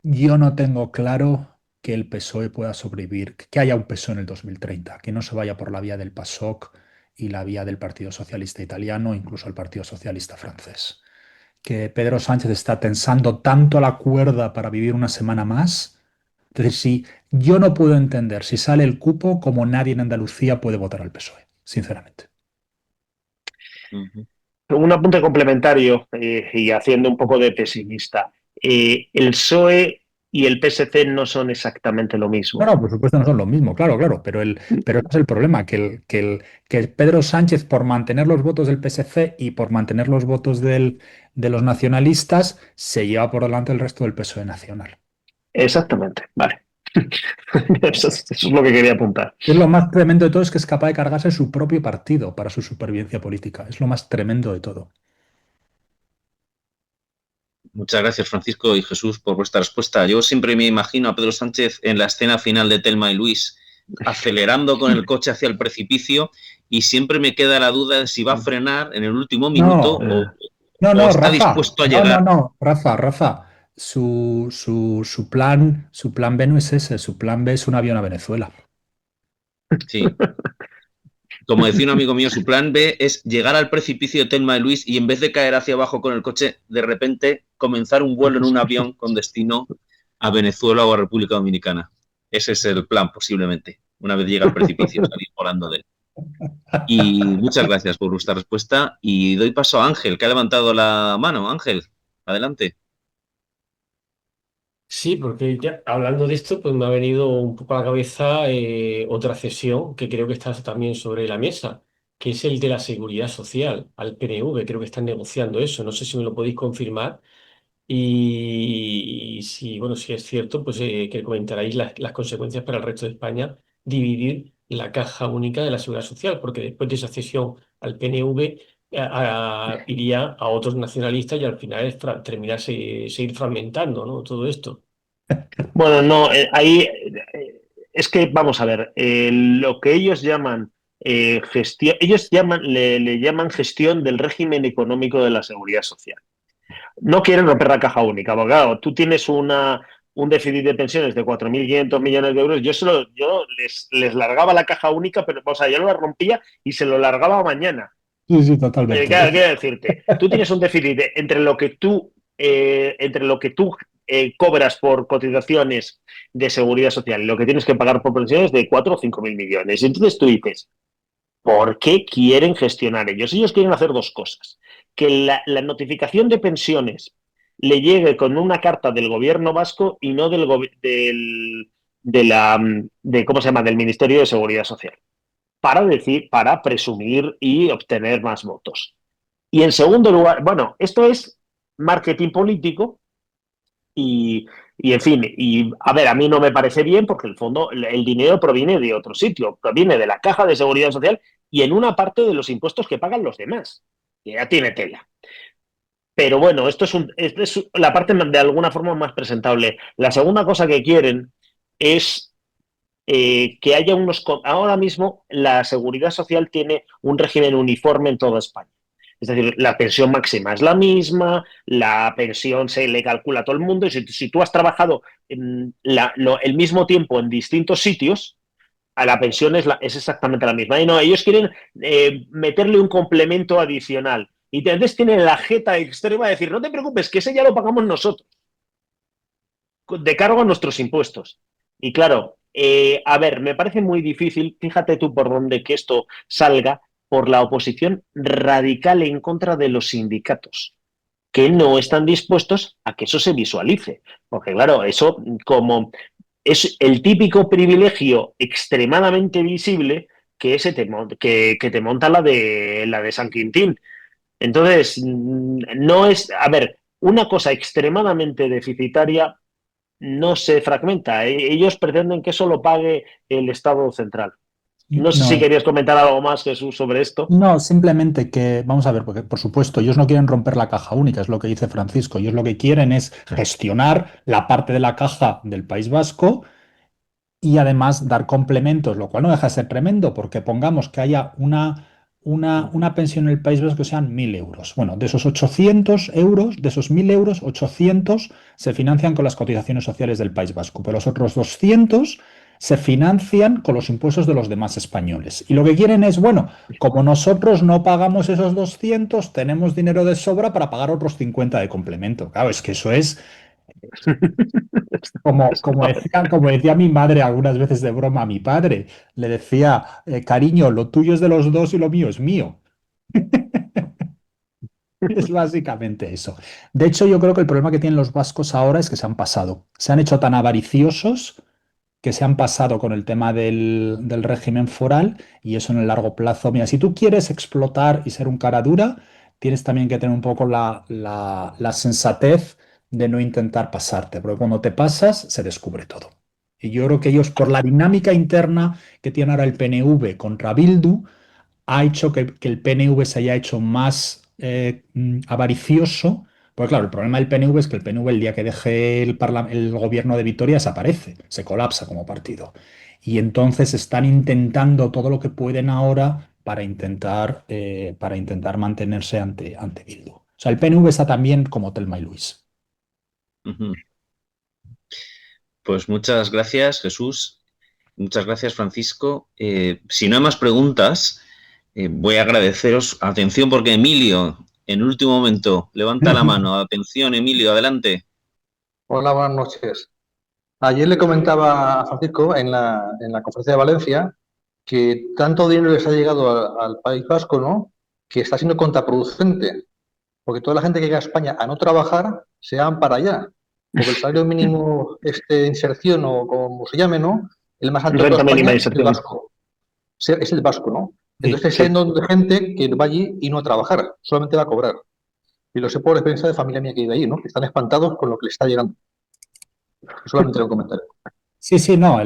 Yo no tengo claro que el PSOE pueda sobrevivir, que haya un PSOE en el 2030, que no se vaya por la vía del PASOK y la vía del Partido Socialista Italiano, incluso el Partido Socialista Francés. Que Pedro Sánchez está tensando tanto la cuerda para vivir una semana más. Es decir, yo no puedo entender si sale el cupo como nadie en Andalucía puede votar al PSOE, sinceramente. Un apunte complementario y haciendo un poco de pesimista. El PSOE y el PSC no son exactamente lo mismo. No, por supuesto no son lo mismo, claro, pero ese es el problema, que Pedro Sánchez, por mantener los votos del PSC y por mantener los votos de los nacionalistas, se lleva por delante el resto del PSOE nacional. Exactamente, vale. Eso es lo que quería apuntar. Es lo más tremendo de todo, es que es capaz de cargarse su propio partido para su supervivencia política. Es lo más tremendo de todo. Muchas gracias, Francisco y Jesús, por vuestra respuesta. Yo siempre me imagino a Pedro Sánchez en la escena final de Thelma y Luis, acelerando con el coche hacia el precipicio, y siempre me queda la duda de si va a frenar en el último minuto o está Rafa, dispuesto a llegar. Rafa. Su plan B no es ese, su plan B es un avión a Venezuela. Sí. Como decía un amigo mío, su plan B es llegar al precipicio de Thelma y Luis y en vez de caer hacia abajo con el coche, de repente comenzar un vuelo en un avión con destino a Venezuela o a República Dominicana. Ese es el plan, posiblemente, una vez llega al precipicio, salir volando de él. Y muchas gracias por vuestra respuesta. Y doy paso a Ángel, que ha levantado la mano. Ángel, adelante. Sí, porque ya hablando de esto, pues me ha venido un poco a la cabeza otra cesión que creo que está también sobre la mesa, que es el de la seguridad social al PNV. Creo que están negociando eso. No sé si me lo podéis confirmar. Y si, bueno, si es cierto, pues que comentaréis las consecuencias para el resto de España dividir la caja única de la seguridad social, porque después de esa cesión al PNV iría a otros nacionalistas y al final es terminar seguir fragmentando, ¿no? Todo esto. Bueno, no, es que vamos a ver, lo que ellos llaman gestión, le llaman gestión del régimen económico de la seguridad social. No quieren romper la caja única, porque claro, tú tienes un déficit de pensiones de 4.500 millones de euros, yo les largaba la caja única, pero o sea, yo lo rompía y se lo largaba mañana. Sí, sí, totalmente. Claro, quiero decirte, tú tienes un déficit entre lo que tú cobras por cotizaciones de seguridad social y lo que tienes que pagar por pensiones de 4 o 5 mil millones. Y entonces tú dices, ¿por qué quieren gestionar ellos? Ellos quieren hacer dos cosas. Que la notificación de pensiones le llegue con una carta del gobierno vasco y no ¿cómo se llama? Del Ministerio de Seguridad Social. Para presumir y obtener más votos. Y en segundo lugar, bueno, esto es marketing político y en fin, y a ver, a mí no me parece bien porque en el fondo el dinero proviene de otro sitio, proviene de la caja de seguridad social y en una parte de los impuestos que pagan los demás, que ya tiene tela. Pero bueno, esto es la parte de alguna forma más presentable. La segunda cosa que quieren es que haya Ahora mismo la seguridad social tiene un régimen uniforme en toda España. Es decir, la pensión máxima es la misma, la pensión se le calcula a todo el mundo y si tú has trabajado el mismo tiempo en distintos sitios, a la pensión es exactamente la misma. Y no, ellos quieren meterle un complemento adicional. Y entonces tienen la jeta extrema de decir, no te preocupes, que ese ya lo pagamos nosotros, de cargo a nuestros impuestos. Y claro, a ver, me parece muy difícil, fíjate tú por dónde que esto salga, por la oposición radical en contra de los sindicatos, que no están dispuestos a que eso se visualice. Porque claro, eso como es el típico privilegio extremadamente visible que te monta la de San Quintín. Entonces, no es, a ver, una cosa extremadamente deficitaria no se fragmenta. Ellos pretenden que eso lo pague el Estado central. No sé si No, querías comentar algo más, Jesús, sobre esto. no, simplemente que, vamos a ver, porque por supuesto ellos no quieren romper la caja única, es lo que dice Francisco, ellos lo que quieren es gestionar la parte de la caja del País Vasco y además dar complementos, lo cual no deja de ser tremendo, porque pongamos que haya una pensión en el País Vasco que sean 1.000 euros. Bueno, de esos 800 euros, de esos 1.000 euros, 800 se financian con las cotizaciones sociales del País Vasco, pero los otros 200 se financian con los impuestos de los demás españoles. Y lo que quieren es, bueno, como nosotros no pagamos esos 200, tenemos dinero de sobra para pagar otros 50 de complemento. Claro, es que eso es como decía mi madre algunas veces de broma a mi padre, le decía, cariño, lo tuyo es de los dos y lo mío es mío. Es básicamente eso. De hecho, yo creo que el problema que tienen los vascos ahora es que se han pasado. Se han hecho tan avariciosos que se han pasado con el tema del régimen foral y eso en el largo plazo. Mira, si tú quieres explotar y ser un cara dura, tienes también que tener un poco la sensatez de no intentar pasarte, porque cuando te pasas se descubre todo. Y yo creo que ellos, por la dinámica interna que tiene ahora el PNV contra Bildu, ha hecho que el PNV se haya hecho más avaricioso. Porque claro, el problema del PNV es que el PNV el día que deje el gobierno de Vitoria desaparece, se colapsa como partido. Y entonces están intentando todo lo que pueden ahora para intentar mantenerse ante Bildu. O sea, el PNV está también como Telma y Luis. Pues muchas gracias, Jesús. Muchas gracias, Francisco. Si no hay más preguntas, voy a agradeceros. Atención, porque Emilio, en el último momento, levanta la mano. Atención, Emilio, adelante. Hola, buenas noches. Ayer le comentaba a Francisco en la conferencia de Valencia que tanto dinero les ha llegado al País Vasco, ¿no? Que está siendo contraproducente, porque toda la gente que llega a España a no trabajar se van para allá, porque el salario mínimo de inserción o como se llame, ¿no? El más alto de toda Renta mínima de España es el inserción. vasco. Es el vasco, ¿no? Sí, Entonces está yendo gente que va allí y no a trabajar, solamente va a cobrar. Y lo sé por experiencia de familia mía que vive ahí, ¿no? Que están espantados con lo que les está llegando. Solamente era un comentario. Sí, sí, no.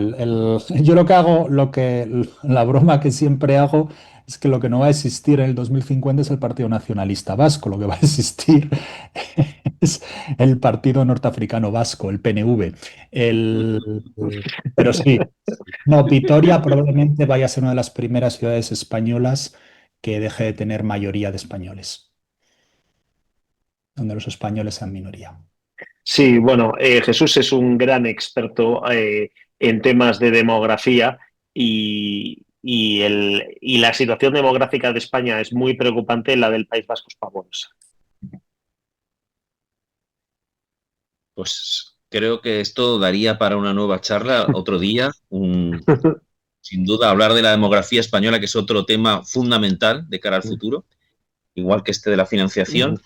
Yo lo que hago, la broma que siempre hago es que lo que no va a existir en el 2050 es el Partido Nacionalista Vasco. Lo que va a existir es el Partido Norteafricano Vasco, el PNV. El- pero sí, no, Vitoria probablemente vaya a ser una de las primeras ciudades españolas que deje de tener mayoría de españoles, donde los españoles sean minoría. Sí, bueno, Jesús es un gran experto en temas de demografía y la situación demográfica de España es muy preocupante, la del País Vasco es pavorosa. Pues creo que esto daría para una nueva charla otro día. Sin duda, hablar de la demografía española, que es otro tema fundamental de cara al futuro, igual que este de la financiación.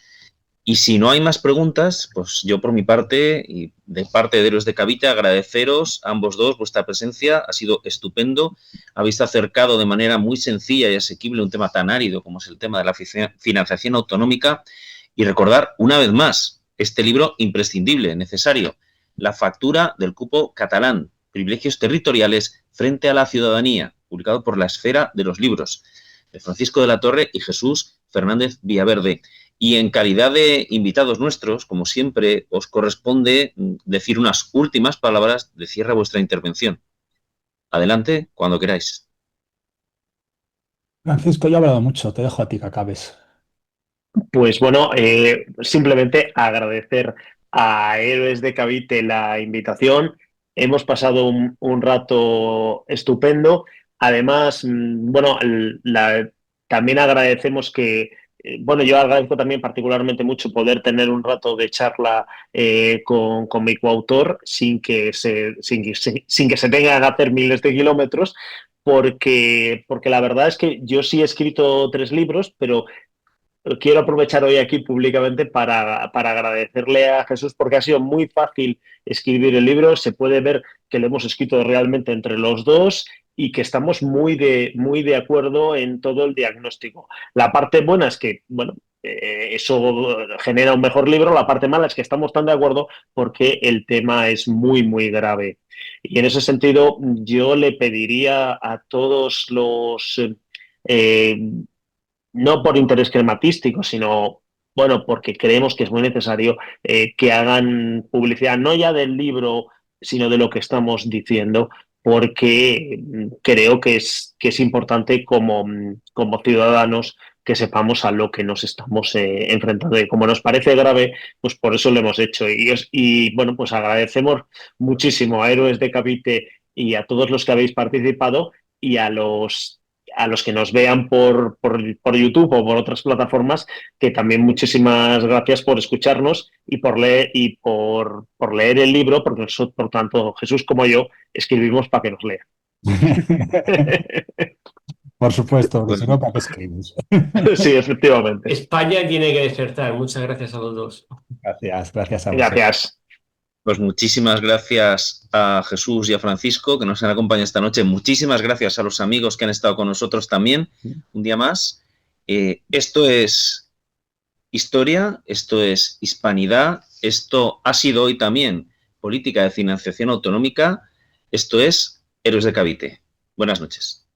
Y si no hay más preguntas, pues yo por mi parte y de parte de Héroes de Cavite agradeceros a ambos dos vuestra presencia. Ha sido estupendo. Habéis acercado de manera muy sencilla y asequible un tema tan árido como es el tema de la financiación autonómica. Y recordar una vez más este libro imprescindible, necesario, La factura del cupo catalán, privilegios territoriales frente a la ciudadanía, publicado por La Esfera de los Libros, de Francisco de la Torre y Jesús Fernández Villaverde. Y en calidad de invitados nuestros, como siempre, os corresponde decir unas últimas palabras de cierre a vuestra intervención. Adelante, cuando queráis. Francisco, yo he hablado mucho, te dejo a ti que acabes. Pues bueno, simplemente agradecer a Héroes de Cavite la invitación. Hemos pasado un rato estupendo. Además, bueno, también agradecemos bueno, yo agradezco también particularmente mucho poder tener un rato de charla con mi coautor sin que se tengan que hacer miles de kilómetros, porque la verdad es que yo sí he escrito 3 libros, pero quiero aprovechar hoy aquí públicamente para agradecerle a Jesús porque ha sido muy fácil escribir el libro. Se puede ver que lo hemos escrito realmente entre los dos y que estamos muy de acuerdo en todo el diagnóstico. La parte buena es que, bueno, eso genera un mejor libro. La parte mala es que estamos tan de acuerdo porque el tema es muy, muy grave. Y en ese sentido, yo le pediría a todos los... no por interés crematístico, sino, bueno, porque creemos que es muy necesario que hagan publicidad, no ya del libro, sino de lo que estamos diciendo, porque creo que es importante como ciudadanos que sepamos a lo que nos estamos enfrentando. Y como nos parece grave, pues por eso lo hemos hecho. Y bueno, pues agradecemos muchísimo a Héroes de Cavite y a todos los que habéis participado y a los que nos vean por YouTube o por otras plataformas, que también muchísimas gracias por escucharnos y por leer el libro, porque nosotros, por tanto, Jesús como yo, escribimos para que nos lean. Por supuesto, porque si no, ¿para qué escribes? Sí, efectivamente. España tiene que despertar. Muchas gracias a los dos. Gracias, gracias a vosotros. Gracias. Pues muchísimas gracias a Jesús y a Francisco que nos han acompañado esta noche. Muchísimas gracias a los amigos que han estado con nosotros también un día más. Esto es historia, esto es hispanidad, esto ha sido hoy también política de financiación autonómica, esto es Héroes de Cavite. Buenas noches.